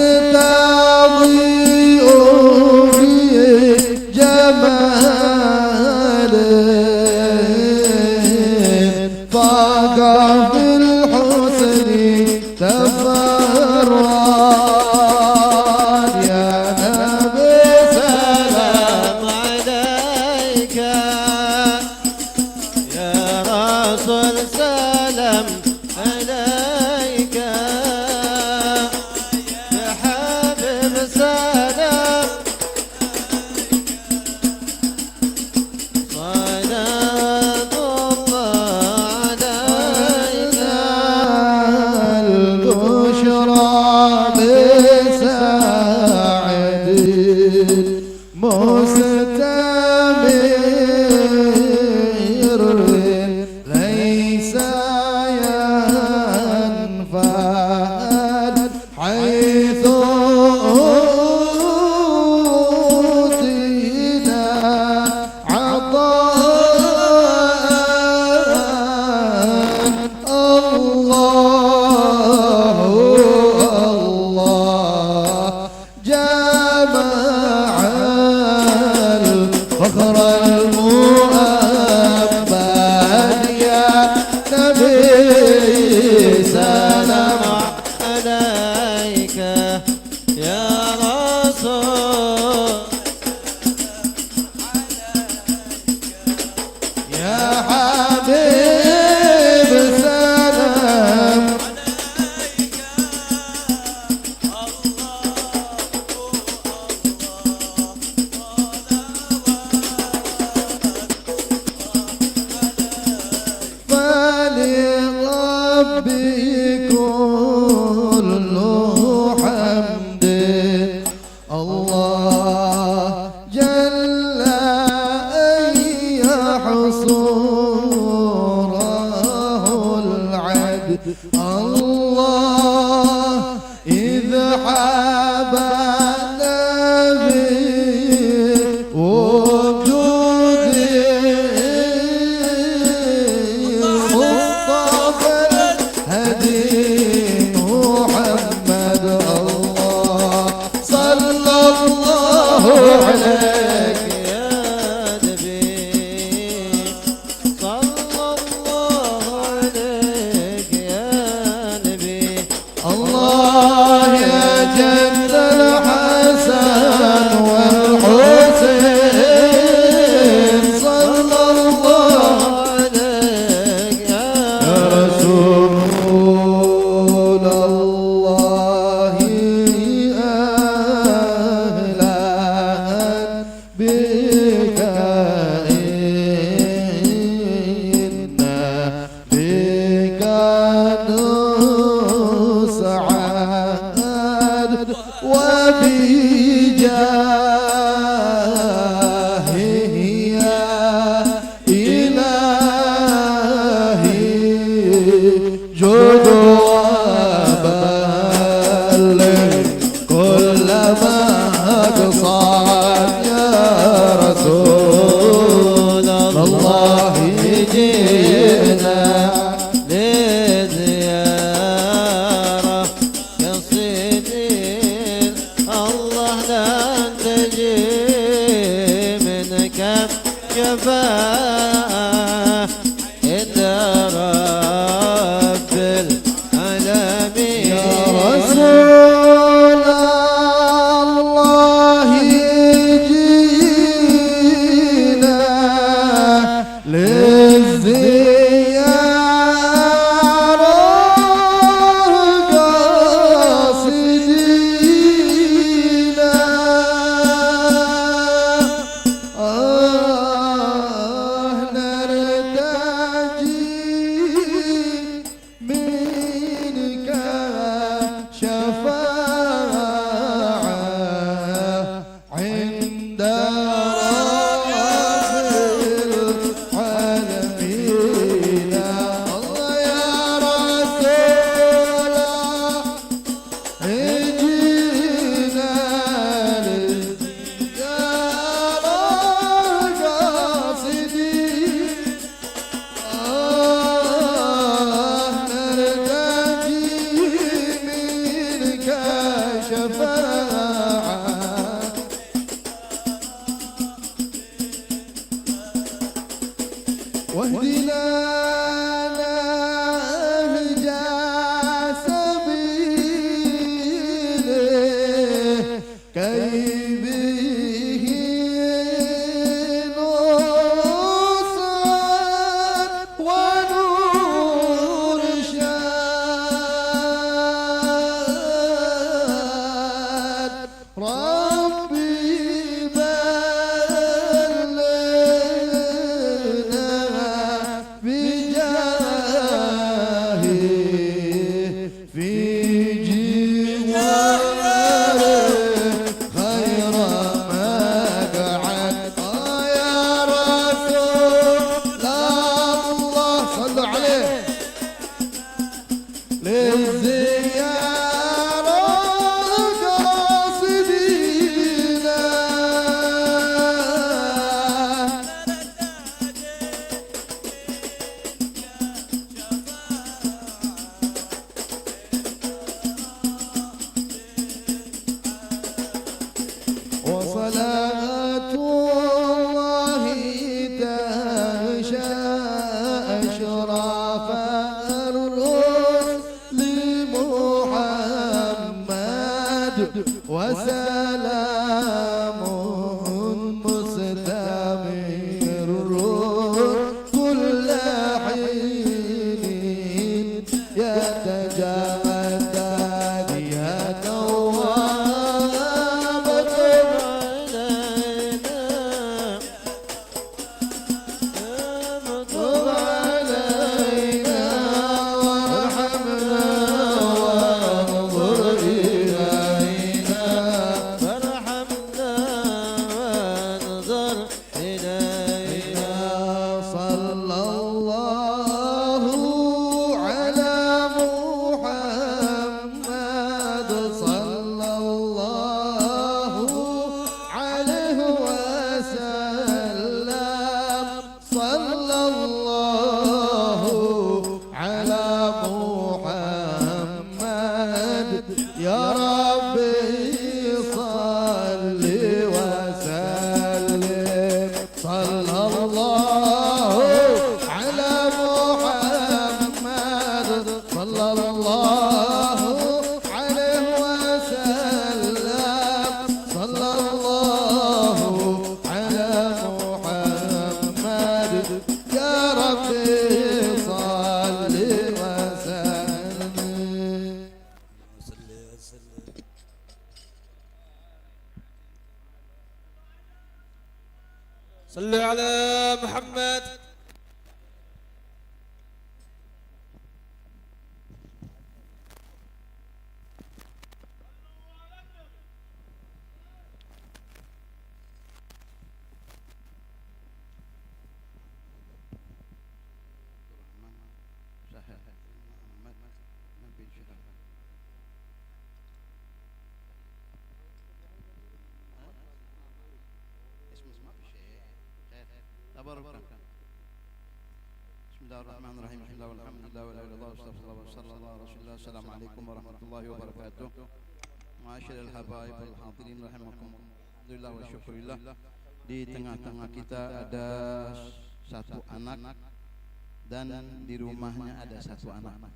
في جمال طاقة في الحسن تفرد. يا نبي سلام عليك يا رسول سلام عليك يا حبيب سلام يا حبيب سلام فلربي كل حمد الله جل أن يحصره العد الله إذ حبنا بوجوده المصطفى هدي محمد الله صلى الله عليك يا نبي صلى الله عليك يا نبي الله يا جد الحسن والحسين صلى الله عليك يا رسول الله أهلا بك إنا بك نسعد وبجاهه يا إلهي جد وبلغ كل ما قصد يا رسول الله جئنا لزيارة قصيدين الله لن تجي منك شفاعة إلا رب العالمين يا رسول الله جينا للزيارة قاصدينا نرتجي منك شفاعة عند رب العالمين الله يا رسول اجينا للزيارة قاصدين نرتجي منك شفاعة واهدنا نهج سبيله كي به نصر ونرشاد ربي بلغنا بجاهه في جواره خير مقعد يا رسول الله صلوا عليه للزيارة قاصدينا وصلاة الله تغشى أشراف الرسل محمد وسلام مستمر الله على محمد صلى الله عليه وسلم صلى الله على محمد يا ربي صل وسلم صلى الله على محمد صلى الله عليه وسلم صلى الله على محمد يا ربي صل وسلم صلوا على محمد. Bismillahirrahmanirrahim. Alhamdulillah wa la ilaha illallah wa sallallahu ala rasulillah. Assalamualaikum warahmatullahi wabarakatuh. Ma'asyiral habaib wal hadirin rahimakumullah. Alhamdulillah wa syukurillah. Di tengah-tengah kita ada satu anak dan di rumahnya ada satu anak.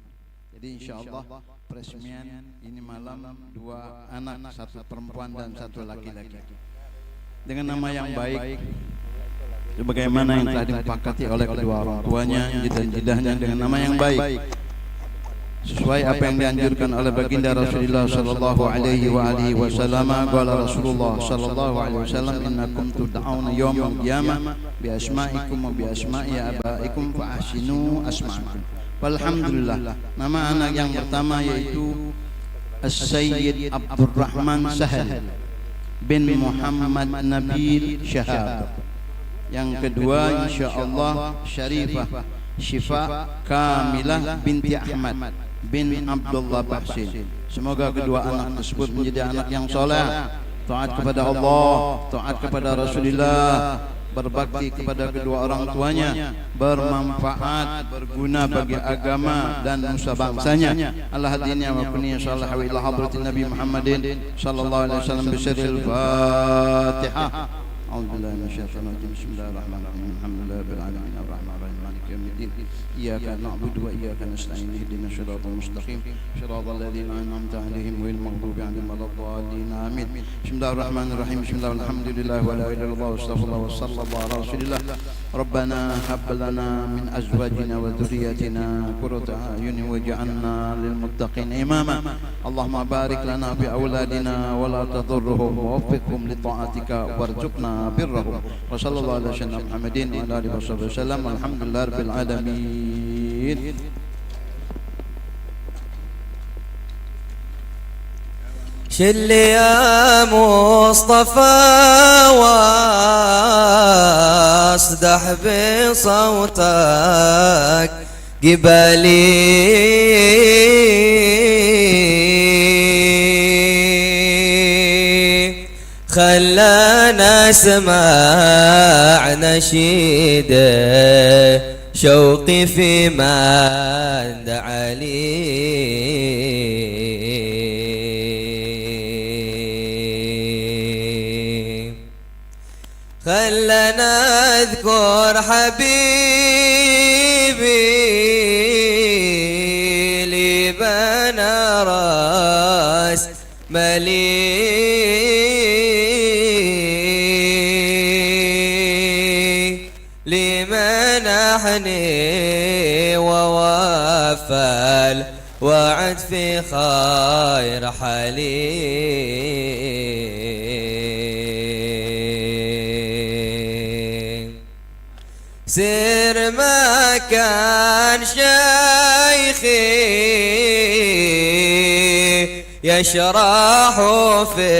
Jadi insyaallah peresmian ini malam dua anak, satu perempuan dan satu laki-laki. Dengan nama yang baik sebagaimana yang telah disepakati oleh kedua orang tuanya dan jidahnya dengan nama yang baik sesuai apa yang dianjurkan oleh baginda Rasulullah sallallahu alaihi wasallam. Qala Rasulullah sallallahu alaihi wasallam, innakum tud'auna yaumal qiyamah bi asma'ikum wa bi asma'i abaikum fa ahsinu asma'akum. Alhamdulillah, nama anak yang pertama yaitu As-Sayyid Abdurrahman Sahal bin Muhammad Nabil Syahab. Yang kedua insyaallah Syarifah Syifa Kamilah binti Ahmad bin Abdullah Bahsin. Semoga kedua anak tersebut menjadi anak yang soleh, taat kepada Allah, taat kepada Rasulullah, berbakti kepada kedua orang tuanya, bermanfaat, berguna bagi agama dan nusa bangsanya. Allah hadiniya wa kunniya sallallahu ila hadratin Nabi Muhammadin sallallahu alaihi wasallam bisiril Fatihah. أعوذ بالله من الشيطان الرجيم. بسم الله الرحمن الرحيم. الحمد لله رب العالمين الرحمن الرحيم مالك يوم الدين إياك نعبد وإياك نستعين اهدنا الصراط المستقيم صراط الذين أنعمت عليهم غير المغضوب عليهم ولا الضالين آمين. بسم الله الرحمن الرحيم. بسم الله والحمد لله ولا إله إلا الله واستغفر الله وصلى الله على رسول الله. ربنا هب لنا من أزواجنا وذرياتنا قرة أعين واجعلنا للمتقين إماما. اللهم بارك لنا بأولادنا ولا تضرهم ووفقهم لطاعتك وارزقنا برهم. وصلى الله على سيدنا محمد وعلى آله وصحبه وسلم. والحمد لله رب العالمين. شل يا مصطفى واصدح بصوتك قبلي خلانا سمع نشيده شوقي في من علي خلنا اذكر حبيبي لي بنى راس ملي لمنحني ووفى الوعد في خير حليم سر ما كان شيخي يشرح في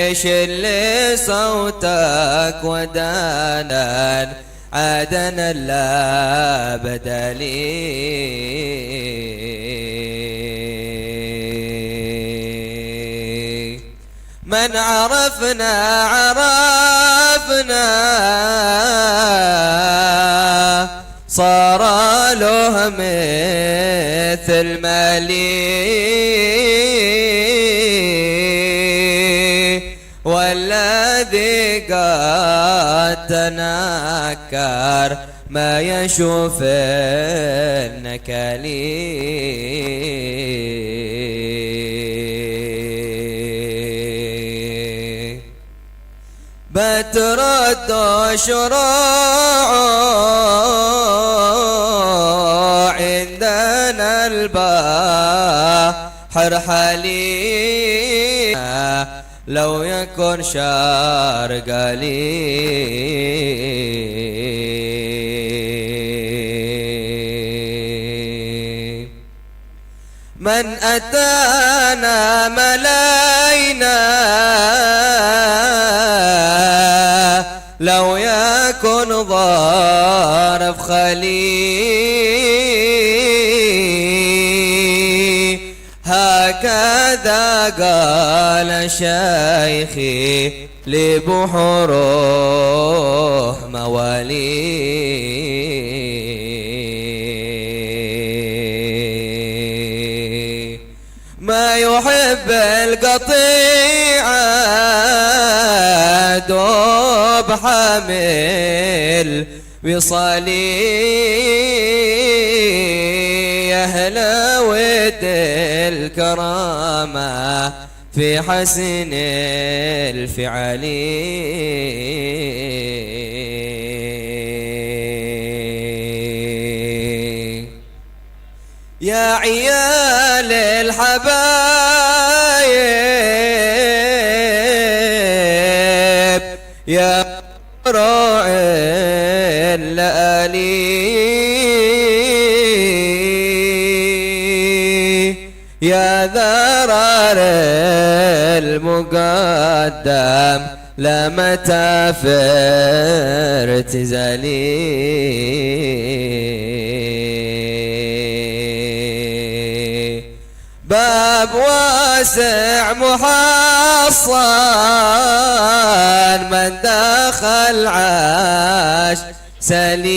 الخواليش اللي صوتك ودانا عادنا لا بدلي من عرفنا صار له مثل مالي والذي قد تنكر ما يشوف النكالي بترد شروع عندنا البحر حليم لو يكن شارق لي من أتانا ملاينا لو يكن ظرف خلي هكذا قال شيخي لبحوره موالي ما يحب القطيعة دوب حامل وصالي أهل ود الكرامة في حسن الفعل يا عيال الحبايب يا روع الليالي يا ذرار المقدم لما تافر تزالي باب واسع محصن من دخل عاش سليم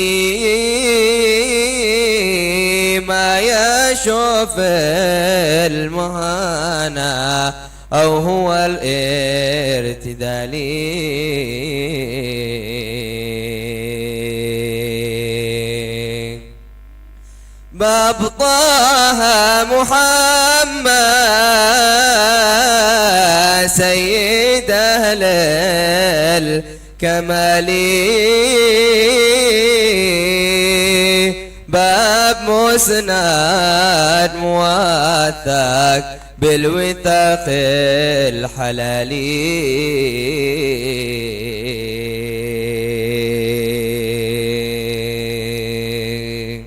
ما يشوف المهانة أو هو الارتدالي باب طه محمد سيد أهل الكمال باب مسند موثق بالوثاق الحلالي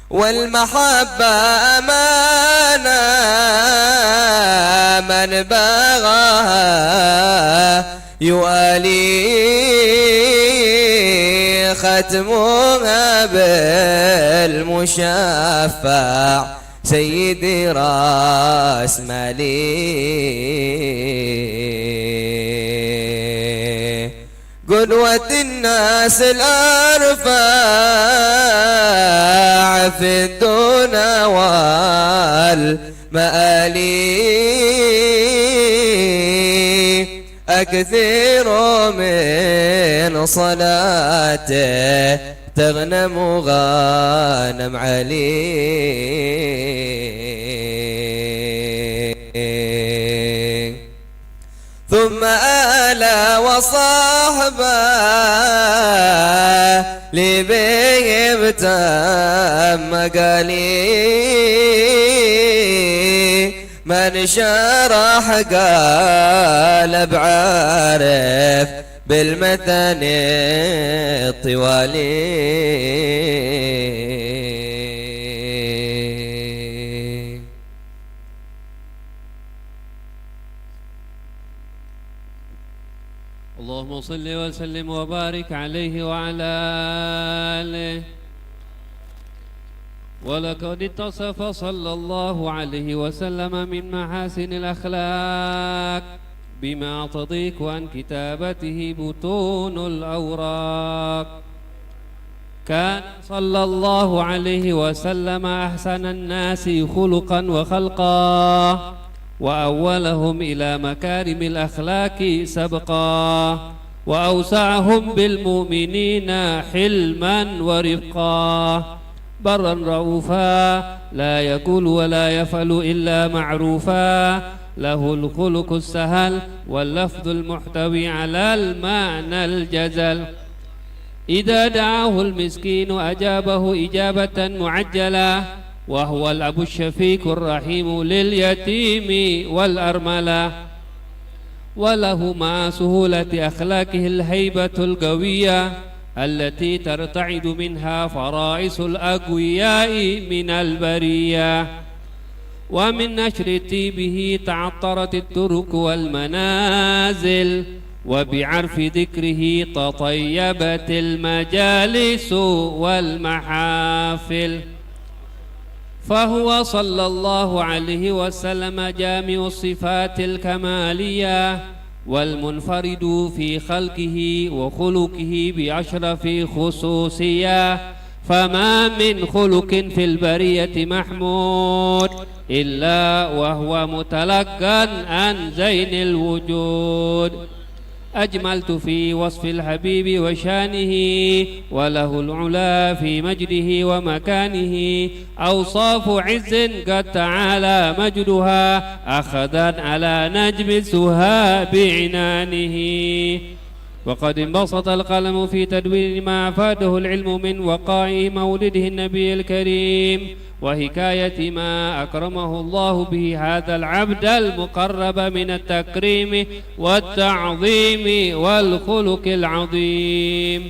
والمحبة أمانة من بغاها يؤالي ختمها بالمشفع سيدي راس مالي قدوة الناس الأرفع في الدنيا والمآلي أكثر من صلاته تغنم غانم علي ثم آلا وصحبه لبيهم تم قالي من شرح قال بعارف بالمثل الطوالي صل وسلم وبارك عليه وعلى آله. ولقد اتصف صلى الله عليه وسلم من محاسن الأخلاق بما تضيق عن كتابته بطون الأوراق. كان صلى الله عليه وسلم أحسن الناس خلقا وخلقا وأولهم إلى مكارم الأخلاق سبقا وأوسعهم بالمؤمنين حلما ورفقا. برا رؤوفا لا يقول ولا يفعل إلا معروفا. له الخلق السهل واللفظ المحتوي على المعنى الجزل. إذا دعاه المسكين أجابه إجابة معجلة وهو الأب الشفيق الرحيم لليتيم والأرملة. وله مع سهولة أخلاقه الهيبة القوية التي ترتعد منها فرائس الأقوياء من البرية. ومن نشر طيبه تعطرت الطرق والمنازل وبعرف ذكره تطيبت المجالس والمحافل. فهو صلى الله عليه وسلم جامع الصفات الكمالية والمنفرد في خلقه وخلقه بأشرف خصوصية. فما من خلق في البرية محمود إلا وهو متلقا عن زين الوجود. أجملت في وصف الحبيب وشانه وله العلا في مجده ومكانه. أوصاف عز قد تعالى مجدها أخذا على نجم السها بعنانه. وقد انبسط القلم في تدوين ما أفاده العلم من وقائع مولده النبي الكريم وحكاية ما أكرمه الله به هذا العبد المقرب من التكريم والتعظيم والخلق العظيم.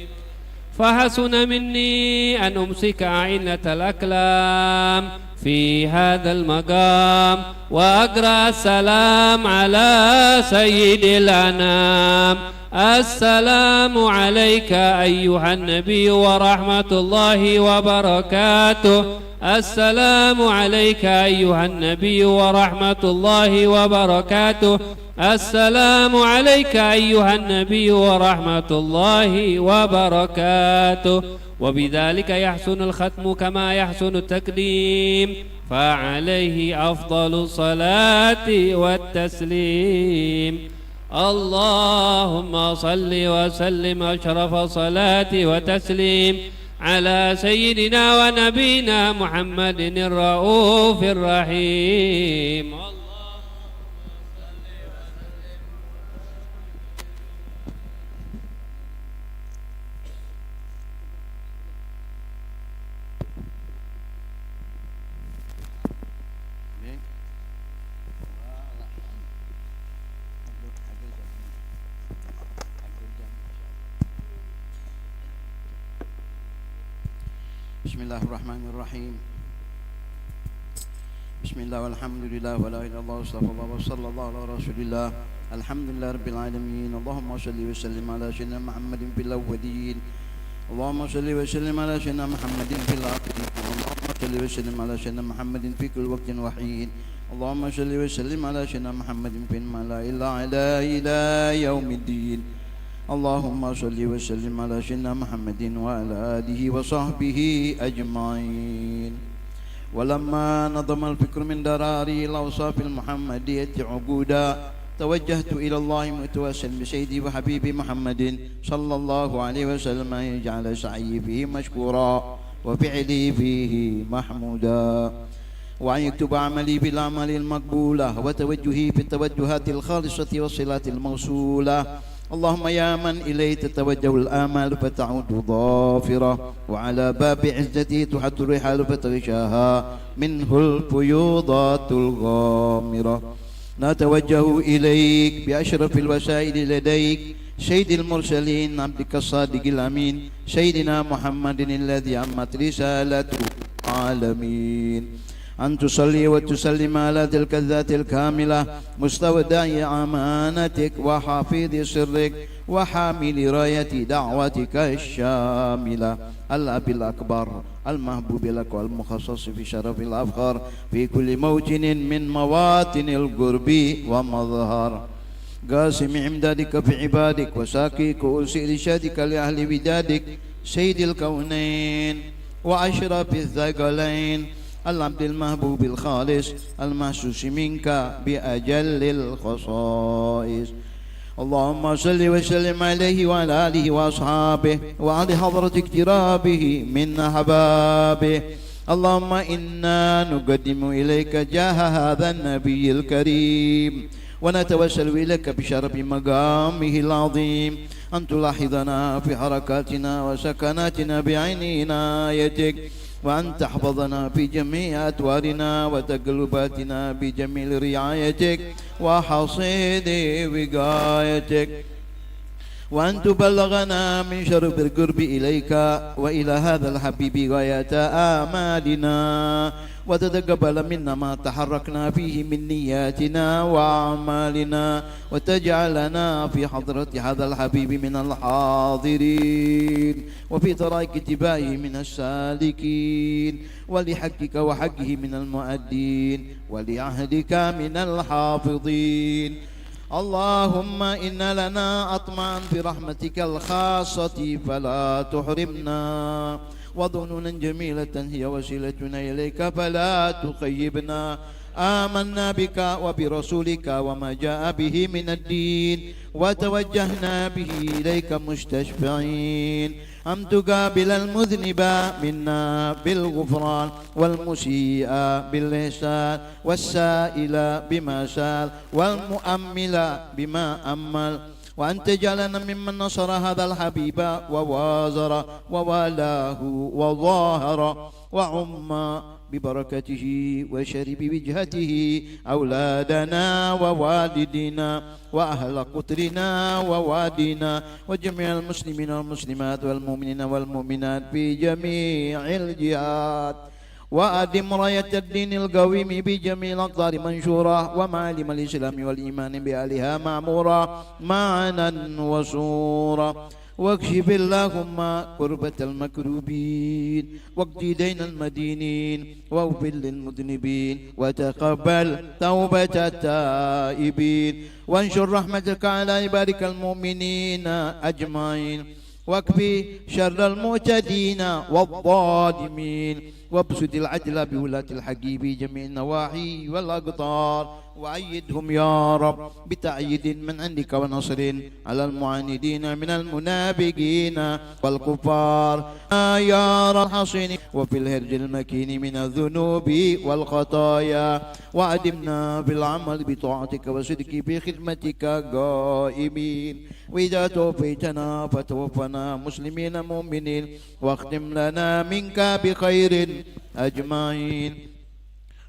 فحسن مني أن أمسك أعنة الأكلام في هذا المقام وأقرأ السلام على سيد الأنام. السلام عليك أيها النبي ورحمة الله وبركاته. السلام عليك أيها النبي ورحمة الله وبركاته. السلام عليك أيها النبي ورحمة الله وبركاته. وبذلك يحسن الختم كما يحسن التقديم فعليه أفضل الصلاة والتسليم. اللهم صل وسلم أشرف صلاة وتسليم على سيدنا ونبينا محمد الرؤوف الرحيم. Bismillahirrahmanirrahim. Bismillah walhamdulillah wa la ilaha illallah wa sallallahu ala rasulillah. Alhamdulillah rabbil alamin. Allahumma salli wa sallim ala sayyidina Muhammadin fil awwalin. Allahumma salli wa sallim ala sayyidina Muhammadin fil akhirin. Allahumma salli wa sallim ala sayyidina Muhammadin fi kulli waqtin wa hin. Allahumma salli wa sallim ala sayyidina Muhammadin fil mala'il a'la ila yaumiddin. اللهم صل وسلم على سيدنا محمد وعلى آله وصحبه أجمعين. ولما نظم الفكر من دراري الأوصاف المحمدية عقودا توجهت إلى الله متوسل بسيدي وحبيبي محمد صلى الله عليه وسلم أن يجعل سعي فيه مشكورا وفعلي فيه محمودا وأن يكتب عملي بالأعمال المقبولة وتوجهي في التوجهات الخالصة والصلات الموصولة. اللهم يا من إليه تتوجه الآمال فتعود ظافرة وعلى باب عزته تحط الرحال فتغشاها منه الفيوضات الغامرة. نتوجه إليك بأشرف الوسائل لديك سيد المرسلين عبدك الصادق الأمين سيدنا محمد الذي عمت رسالته العالمين. أن تصلي وتسلم على تلك الذات الكاملة مستودع أمانتك وحافظ سرك وحامل راية دعوتك الشاملة الأب الأكبر المحبوب لك والمخصص في شرف الأفخار في كل موطن من مواطن القرب ومظهر قاسم عمدادك في عبادك وساقي كؤوس إرشادك لأهل ودادك سيد الكونين وأشرف الثقلين العبد المحبوب الخالص المحسوس منك بأجل الخصائص اللهم صل وسلم عليه وعلى آله وأصحابه وعلى حضرة اقترابه من أحبابه اللهم إنا نقدم إليك جاه هذا النبي الكريم ونتوسل إليك بشرف مقامه العظيم أن تلاحظنا في حركاتنا وسكناتنا بعين عنايتك وأن تحفظنا في جميع أتوارنا وتقلباتنا بجميل رعايتك وحصيد وقايتك وأن تبلغنا من شرف القرب إليك وإلى هذا الحبيب غاية آمالنا وتتقبل منا ما تحركنا فيه من نياتنا وأعمالنا وتجعلنا في حضرة هذا الحبيب من الحاضرين وفي طريق اتباعه من السالكين ولحقك وحقه من المؤدين ولعهدك من الحافظين اللهم إن لنا أطمعا في رحمتك الخاصة فلا تحرمنا وظنونا جميلة هي وسيلتنا إليك فلا تخيبنا آمنا بك وبرسولك وما جاء به من الدين وتوجهنا به إليك مستشفعين أن تقابل المذنب منا بالغفران والمسيء بالإحسان والسائل بما سال والمؤمل بما أمل وأن تجعلنا ممن نصر هذا الحبيب ووازر ووالاه وظاهر وعم ببركته وشرب وجهته أولادنا ووالدنا وأهل قطرنا ووادنا وجميع المسلمين والمسلمات والمؤمنين والمؤمنات في جميع الجهات وأدم راية الدين القويم بجميع الأقطار منشورة ومعالم الإسلام والإيمان بأهلها معمورة معنا وصورة واكشف اللهم كربة المكروبين واقضي دين المدينين واغفر للمذنبين وتقبل توبة التائبين وانشر رحمتك على عبادك المؤمنين أجمعين واكفي شر المعتدين والظالمين وابسط العدل بولاة الحق في جميع النواحي والأقطار وأيدهم يا رب بتأييد من عندك ونصر على المعاندين من المنافقين والكفار يا رب حصين وفي الهرج المكين من الذنوب والخطايا وأدمنا بالعمل بطاعتك وصدق بخدمتك قائمين وإذا توفيتنا فتوفنا مسلمين مؤمنين واختم لنا منك بخير أجمعين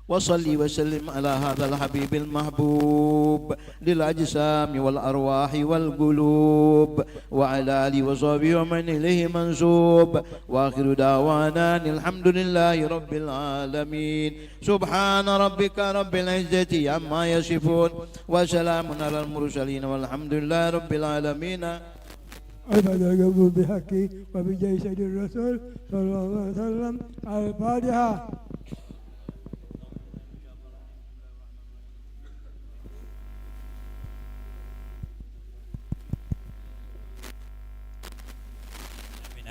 وصلي وسلم على هذا الحبيب المحبوب للأجسام والأرواح والقلوب وعلى آله وصحبه ومن إليه منسوب وآخر دعوانا الحمد لله رب العالمين سبحان ربك رب العزة عما يصفون وسلام على المرسلين والحمد لله رب العالمين. الفاتحة بحقي وبجاه سيد الرسول صلى الله عليه وسلم. الفاتحة.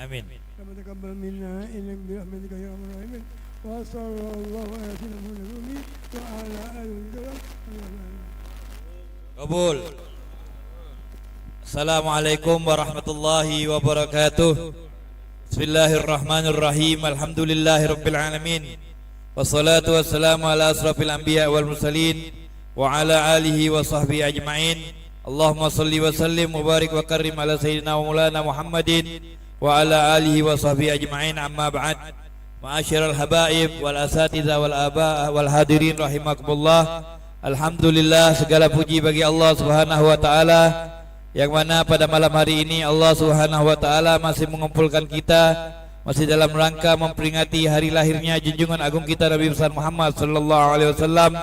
آمين. ربنا تقبل منا إنك برحمتك يا أرحم الراحمين وصلى الله على سيدنا محمد وعلى آله وسلم. قبول. Assalamualaikum warahmatullahi wabarakatuh. Bismillahirrahmanirrahim. Alhamdulillahirabbil alamin. Wassalatu wassalamu ala asrafil anbiya wal mursalin wa ala alihi wa sahbihi ajma'in. Allahumma salli wa sallim wa barik wa karrim ala sayyidina wa maulana Muhammadin wa ala alihi wa sahbihi ajma'in. Amma ba'd. Ma'asyiral habaib wal asatidzah wal aba wal hadirin rahimakumullah. Alhamdulillah, segala puji bagi Allah Subhanahu wa taala yang mana pada malam hari ini Allah Subhanahu wa taala masih mengumpulkan kita masih dalam rangka memperingati hari lahirnya junjungan agung kita Nabi besar Muhammad sallallahu alaihi wasallam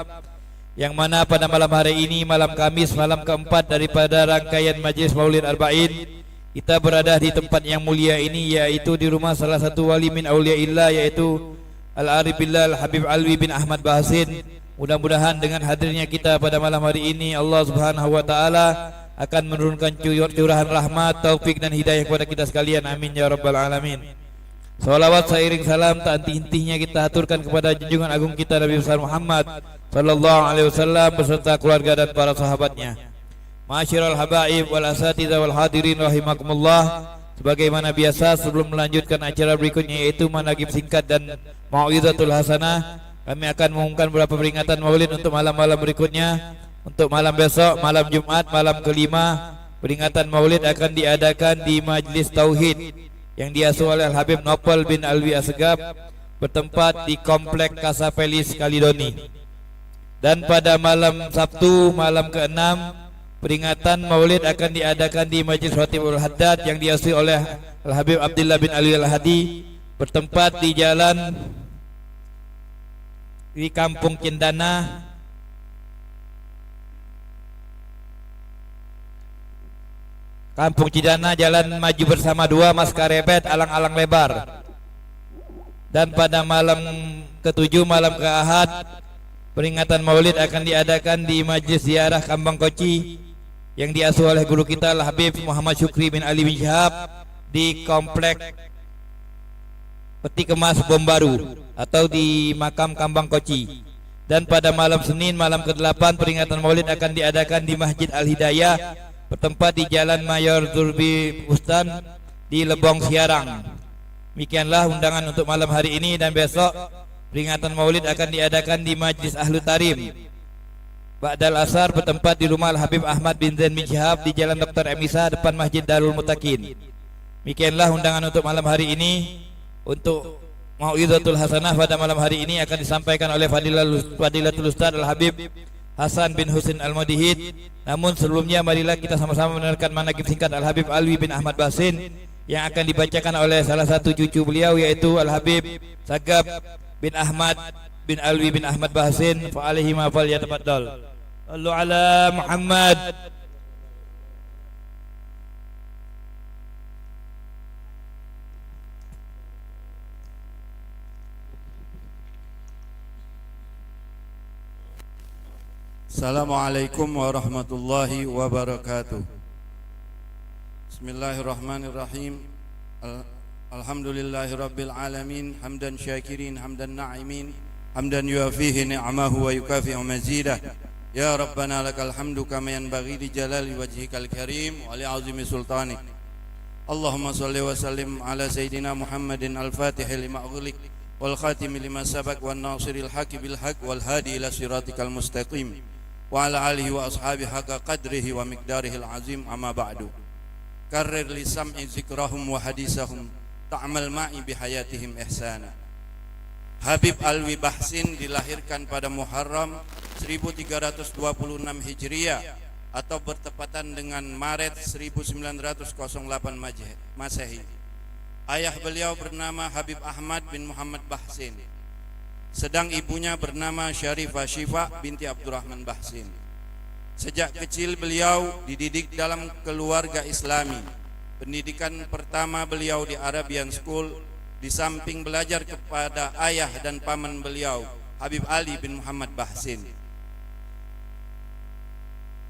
yang mana pada malam hari ini, malam Kamis, malam keempat daripada rangkaian Majlis Maulid Arba'in, kita berada di tempat yang mulia ini, yaitu di rumah salah satu wali min awliyaillah, yaitu Al-Arif Billah Al-Habib Alwi bin Ahmad Bahasin. Mudah-mudahan dengan hadirnya kita pada malam hari ini, Allah Subhanahu wa taala akan menurunkan curahan rahmat, taufik dan hidayah kepada kita sekalian. Amin ya rabbal alamin. Salawat seiring salam tak henti-hentinya kita aturkan kepada junjungan agung kita Nabi besar Muhammad sallallahu alaihi wasallam beserta keluarga dan para sahabatnya. Ma'asyiral habaib wal asatidzah wal hadirin rahimakumullah. Sebagaimana biasa, sebelum melanjutkan acara berikutnya, yaitu manaqib singkat dan mau'izatul hasanah, kami akan mengumumkan beberapa peringatan Maulid untuk malam-malam berikutnya. Untuk malam besok, malam Jumat, malam kelima, peringatan Maulid akan diadakan di Majlis Tauhid yang diasuh oleh Al-Habib Nopal bin Alwi Asgab, bertempat di Komplek Kasapelis Kalidoni. Dan pada malam Sabtu, malam ke-6, peringatan Maulid akan diadakan di Majlis Khatibul Haddad yang diasuh oleh Al-Habib Abdullah bin Ali Al-Hadi, bertempat di jalan di Kampung Cendana, Kampung Cidana, Jalan Maju Bersama 2, Maskarebet, Alang-Alang Lebar. Dan pada malam ke-7, malam ke-Ahad, peringatan Maulid akan diadakan di Majlis Ziarah Kambang Koci yang diasuh oleh guru kita Al-Habib Muhammad Syukri bin Ali bin Syihab di Komplek Peti Kemas Bom Baru atau di Makam Kambang Koci. Dan pada malam Senin, malam ke-8, peringatan Maulid akan diadakan di Masjid Al-Hidayah, bertempat di Jalan Mayor Zurbi Bustan di Lebong Siarang. Demikianlah undangan untuk malam hari ini. Dan besok peringatan Maulid akan diadakan di Majlis Ahlu Tarim Ba'dal Asar, bertempat di rumah Al-Habib Ahmad bin Zain bin Syihab di Jalan Dr. Emisa depan Masjid Darul Mutakin. Demikianlah undangan untuk malam hari ini. Untuk mau'izatul hasanah pada malam hari ini akan disampaikan oleh Fadilatul Ustaz Al-Habib Hasan bin Husin Al-Madihid. Namun sebelumnya marilah kita sama-sama mendengarkan manaqib singkat Al-Habib Alwi bin Ahmad Bahasin yang akan dibacakan oleh salah satu cucu beliau, yaitu Al-Habib Sagab bin Ahmad bin Alwi bin Ahmad Bahasin. Fa alaihi ma fal yatafaddal. Sallu ala Muhammad. Assalamualaikum warahmatullahi wabarakatuh. Bismillahirrahmanirrahim. Alhamdulillahi rabbil alamin. Hamdan syakirin, hamdan na'imin, hamdan yuafihi ni'amahu wa yukafi'u mazidah. Ya Rabbana lakal hamdu kama yanbaghi li jalali wajhikal karim wa li azimi sultanik. Allahumma salli wa sallim ala sayyidina Muhammadin al-fatihi lima ughliq wal khatimi lima sabaq wan nasiril haqqi bil haqq wal hadi ila siratikal mustaqim wa ala alihi wa ashabihi haqqa qadrihi wa miqdarihil azim. Amma ba'du. Karrir li sam'i zikrahum wa hadisahum ta'mal ma'i bihayatihim ihsana. Habib Alwi Bahasin dilahirkan pada Muharram 1326 Hijriah atau bertepatan dengan Maret 1908 Masehi. Ayah beliau bernama Habib Ahmad bin Muhammad Bahasin, sedang ibunya bernama Syarifah Syifa binti Abdurrahman Bahasin. Sejak kecil beliau dididik dalam keluarga Islami. Pendidikan pertama beliau di Arabian School, di samping belajar kepada ayah dan paman beliau, Habib Ali bin Muhammad Bahasin.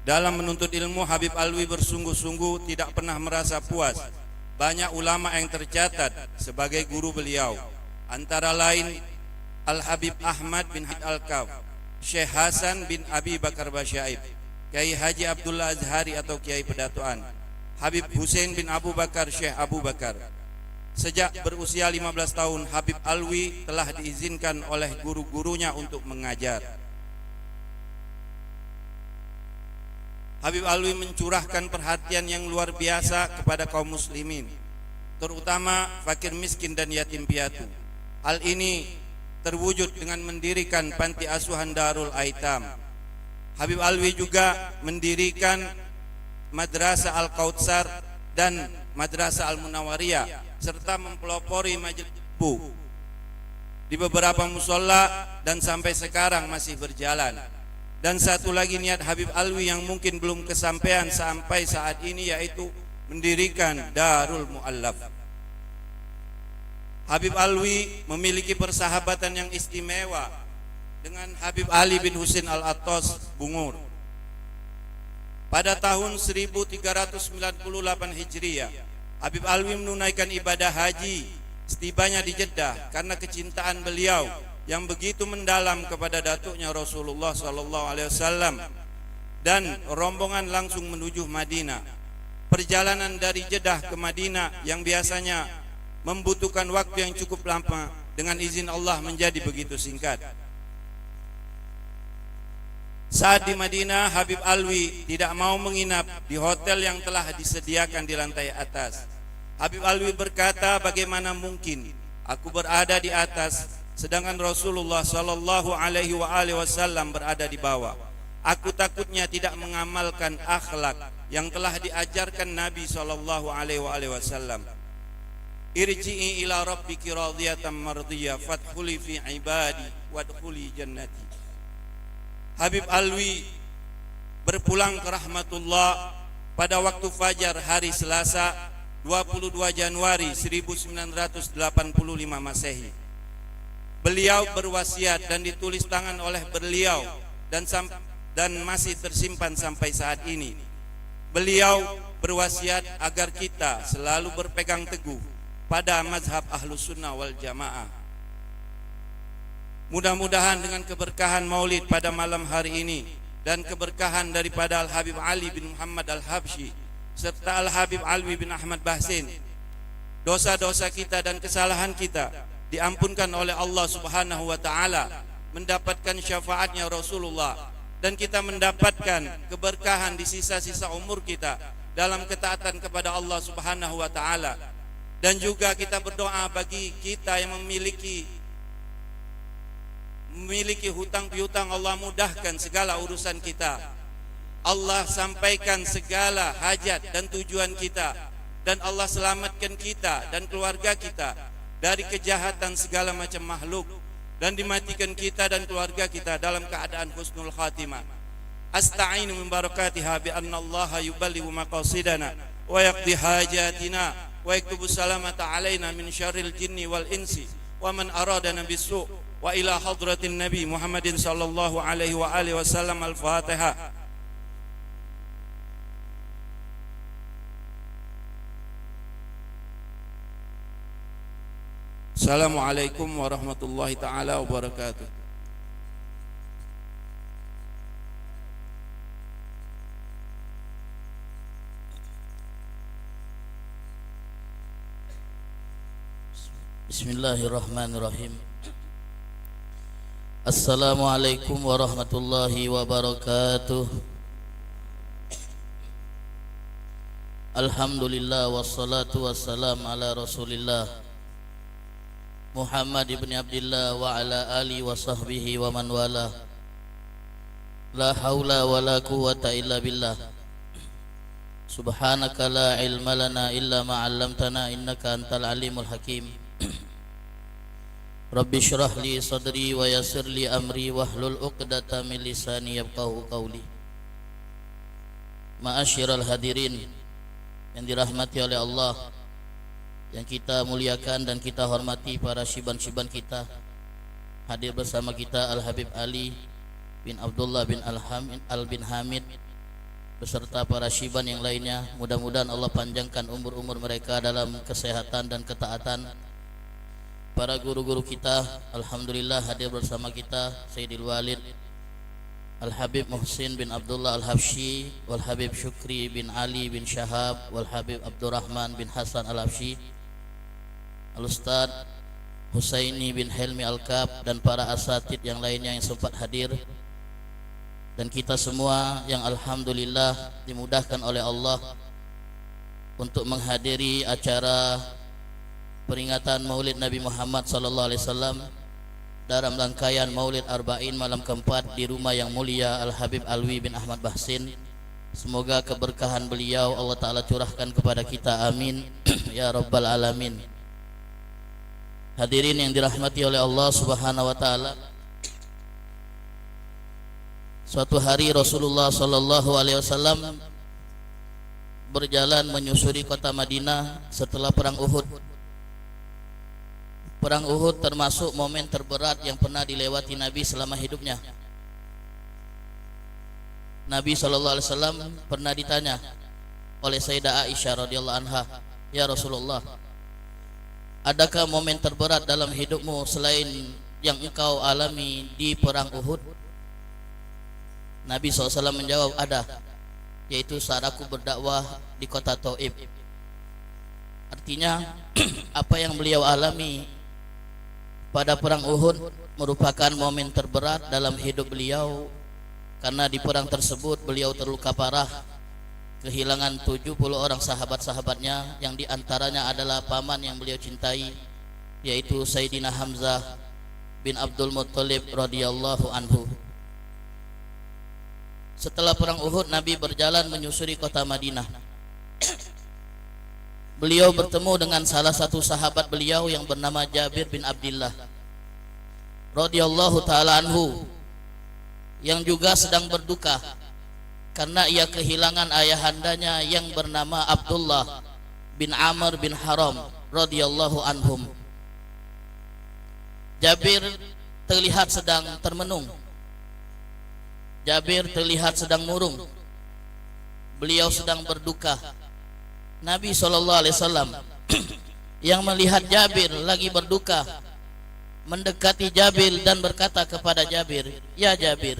Dalam menuntut ilmu, Habib Alwi bersungguh-sungguh, tidak pernah merasa puas. Banyak ulama yang tercatat sebagai guru beliau, antara lain Al-Habib Ahmad bin Al-Kaf, Syekh Hasan bin Abi Bakar Basyaib, Kiai Haji Abdullah Azhari atau Kiai Pedatuan, Habib Hussein bin Abu Bakar, Syekh Abu Bakar. Sejak berusia 15 tahun, Habib Alwi telah diizinkan oleh guru-gurunya untuk mengajar. Habib Alwi mencurahkan perhatian yang luar biasa kepada kaum muslimin, terutama fakir miskin dan yatim piatu. Hal ini terwujud dengan mendirikan panti asuhan Darul Aitam. Habib Alwi juga mendirikan Madrasah Al-Kautsar dan Madrasah Al-Munawwariyah, serta mempelopori majelis bu di beberapa musola dan sampai sekarang masih berjalan. Dan satu lagi niat Habib Alwi yang mungkin belum kesampaian sampai saat ini, yaitu mendirikan Darul Mu'allaf. Habib Alwi memiliki persahabatan yang istimewa dengan Habib Ali bin Husin Al-Attas Bungur. Pada tahun 1398 Hijriah, Habib Alwi menunaikan ibadah haji setibanya di Jeddah karena kecintaan beliau yang begitu mendalam kepada datuknya Rasulullah SAW, dan rombongan langsung menuju Madinah. Perjalanan dari Jeddah ke Madinah yang biasanya membutuhkan waktu yang cukup lama, dengan izin Allah menjadi begitu singkat. Saat di Madinah, Habib Alwi tidak mau menginap di hotel yang telah disediakan di lantai atas. Habib Alwi berkata, bagaimana mungkin aku berada di atas sedangkan Rasulullah sallallahu alaihi wasallam berada di bawah. Aku takutnya tidak mengamalkan akhlak yang telah diajarkan Nabi sallallahu alaihi wasallam. Irji'i ila rabbiki radiyatan mardiyah fadkhuli fi ibadi wadkhuli jannati. Habib Alwi berpulang ke rahmatullah pada waktu fajar hari Selasa 22 Januari 1985 Masehi. Beliau berwasiat dan ditulis tangan oleh beliau dan masih tersimpan sampai saat ini. Beliau berwasiat agar kita selalu berpegang teguh pada mazhab Ahlus Sunnah wal Jamaah. Mudah-mudahan dengan keberkahan Maulid pada malam hari ini dan keberkahan daripada Al-Habib Ali bin Muhammad Al-Habsyi serta Al-Habib Alwi bin Ahmad Bahsin, dosa-dosa kita dan kesalahan kita diampunkan oleh Allah Subhanahu wa taala, mendapatkan syafaatnya Rasulullah, dan kita mendapatkan keberkahan di sisa-sisa umur kita dalam ketaatan kepada Allah Subhanahu wa taala. Dan juga kita berdoa bagi kita yang memiliki hutang piutang, Allah mudahkan segala urusan kita. Allah sampaikan segala hajat dan tujuan kita, dan Allah selamatkan kita dan keluarga kita dari kejahatan segala macam makhluk, dan dimatikan kita dan keluarga kita dalam keadaan husnul khatimah. Asta'inu min barakatiha bi anna Allah yuballighu maqasidana wa yaqdi hajatina wa yaktubu salamata alaina min syarril jinni wal insi wa man aradana bisu'. Wa ila hadratin Nabi Muhammadin sallallahu alaihi wa alihi wasallam. Al-Fatihah. Assalamualaikum warahmatullahi taala wabarakatuh. Bismillahirrahmanirrahim. Assalamualaikum warahmatullahi wabarakatuh. Alhamdulillah wassalatu wassalam ala Rasulillah Muhammad ibn Abdillah wa ala alihi wa sahbihi wa man wala. La haula wa la quwwata illa billah. Subhanaka la ilma lana illa ma 'allamtana innaka antal alimul hakim. Rabbi shrah li sadri wa yassir li amri wahlul 'uqdatam min lisani yafqahu qawli. Ma'asyiral hadirin yang dirahmati oleh Allah, yang kita muliakan dan kita hormati, para syiban-syiban kita. Hadir bersama kita Al-Habib Ali bin Abdullah bin Al-bin Hamid beserta para syiban yang lainnya. Mudah-mudahan Allah panjangkan umur-umur mereka dalam kesehatan dan ketaatan. Para guru-guru kita, alhamdulillah hadir bersama kita Sayyidil Walid Al-Habib Muhsin bin Abdullah Al-Habsyi, wal Habib Syukri bin Ali bin Syahab, wal Habib Abdurrahman bin Hasan Al-Habsyi, Al-Ustaz Husaini bin Helmi Al-Kab, dan para asatid yang lainnya yang sempat hadir, dan kita semua yang alhamdulillah dimudahkan oleh Allah untuk menghadiri acara peringatan Maulid Nabi Muhammad sallallahu alaihi wasallam dalam rangkaian Maulid Arba'in malam keempat di rumah yang mulia Al-Habib Alwi bin Ahmad Bahsin. Semoga keberkahan beliau Allah Ta'ala curahkan kepada kita, amin ya rabbal alamin. Hadirin yang dirahmati oleh Allah Subhanahu wa taala, Suatu hari Rasulullah sallallahu alaihi wasallam berjalan menyusuri kota Madinah setelah perang Uhud. Perang Uhud termasuk momen terberat yang pernah dilewati Nabi selama hidupnya. Nabi sallallahu alaihi wasallam pernah ditanya oleh Sayyidah Aisyah radhiyallahu anha, "Ya Rasulullah, adakah momen terberat dalam hidupmu selain yang engkau alami di perang Uhud?" Nabi SAW menjawab, "Ada, yaitu saat aku berdakwah di kota Taif." Artinya apa yang beliau alami pada perang Uhud merupakan momen terberat dalam hidup beliau, karena di perang tersebut beliau terluka parah, kehilangan 70 orang sahabat-sahabatnya, yang diantaranya adalah paman yang beliau cintai, yaitu Sayyidina Hamzah bin Abdul Muttalib radhiyallahu anhu. Setelah perang Uhud, Nabi berjalan menyusuri kota Madinah. Beliau bertemu dengan salah satu sahabat beliau yang bernama Jabir bin Abdullah radhiyallahu taala anhu, yang juga sedang berduka karena ia kehilangan ayahandanya yang bernama Abdullah bin Amr bin Haram radhiyallahu anhum. Jabir terlihat sedang termenung. Jabir terlihat sedang murung. Beliau sedang berduka. Nabi SAW yang melihat Jabir lagi berduka mendekati Jabir dan berkata kepada Jabir, "Ya Jabir,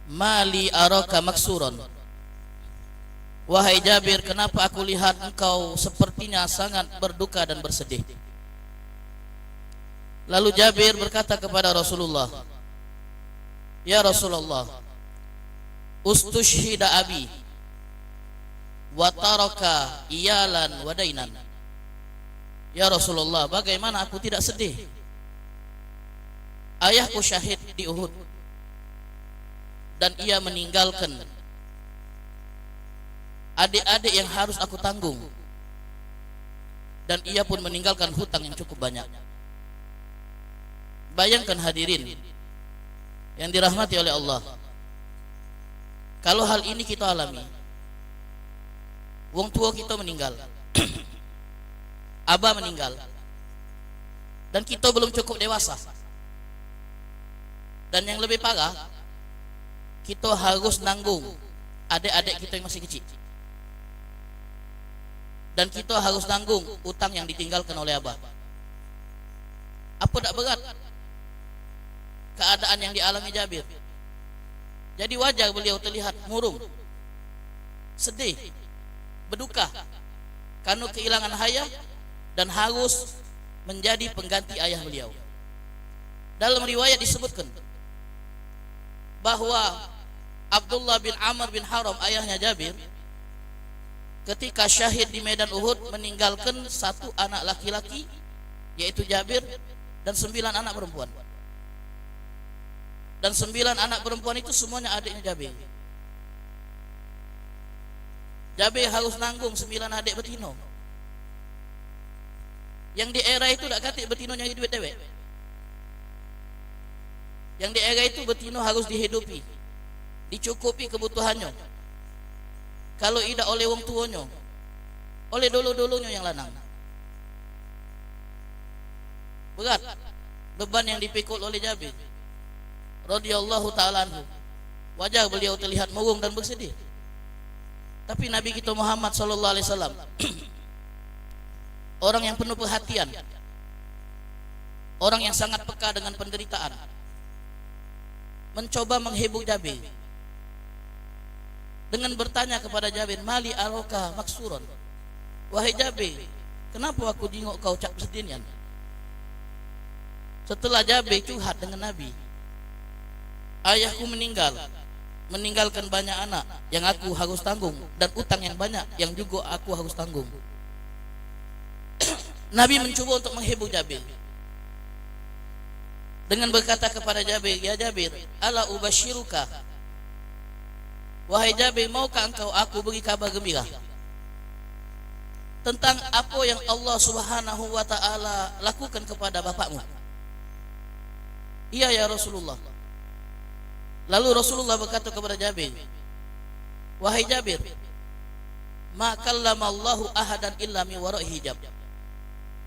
mali araka maksuron." Wahai Jabir, kenapa aku lihat engkau sepertinya sangat berduka dan bersedih? Lalu Jabir berkata kepada Rasulullah, "Ya Rasulullah, ustushhida abi wa taraka iyalan wa dainan." Ya Rasulullah, bagaimana aku tidak sedih? Ayahku syahid di Uhud dan ia meninggalkan adik-adik yang harus aku tanggung, dan ia pun meninggalkan hutang yang cukup banyak. Bayangkan hadirin yang dirahmati oleh Allah, kalau hal ini kita alami, wong tua kita meninggal, abah meninggal, dan kita belum cukup dewasa, dan yang lebih parah, kita harus nanggung adik-adik kita yang masih kecil, dan kita harus nanggung utang yang ditinggalkan oleh abah. Apa tak berat keadaan yang dialami Jabir? Jadi wajar beliau terlihat murung, sedih, berduka karena kehilangan ayah dan harus menjadi pengganti ayah beliau. Dalam riwayat disebutkan bahwa Abdullah bin Amr bin Haram, ayahnya Jabir, ketika syahid di medan Uhud meninggalkan satu anak laki-laki, yaitu Jabir, dan 9 anak perempuan. Dan 9 anak perempuan itu semuanya adiknya Jabir. Jabir harus nanggung 9 adik betino, yang di era itu tak katik betino nyari duit dewek. Yang di era itu betino harus dihidupi, dicukupi kebutuhannya. Kalau tidak oleh wong tuanya, oleh dulu-dulunya yang lanang. Berat beban yang dipikul oleh Jabir radhiyallahu ta'ala anhu. Wajah beliau terlihat murung dan bersedih. Tapi Nabi kita Muhammad sallallahu alaihi wasallam orang yang penuh perhatian, orang yang sangat peka dengan penderitaan, mencoba menghibur Jabir dengan bertanya kepada Jabir, "Mali araka maksuron." Wahai Jabir, kenapa aku jenguk kau cak sedihnya? Setelah Jabir curhat dengan Nabi, "Ayahku meninggal, meninggalkan banyak anak yang aku harus tanggung, dan utang yang banyak yang juga aku harus tanggung." Nabi mencoba untuk menghibur Jabir dengan berkata kepada Jabir, "Ya Jabir, ala ubashiruka." Wahai Jabir, maukah engkau aku beri kabar gembira tentang apa yang Allah Subhanahu wa ta'ala lakukan kepada bapakmu? "Iya ya Rasulullah." Lalu Rasulullah berkata kepada Jabir, wahai Jabir, ma kallamallahu ahadan illa min wara'i hijab.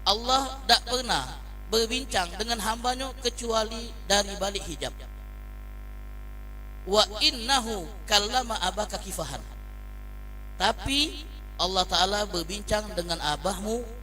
Allah tak pernah berbincang dengan hambanya kecuali dari balik hijab. Wa innahu kallama abaka kifahan. Tapi Allah Ta'ala berbincang dengan abahmu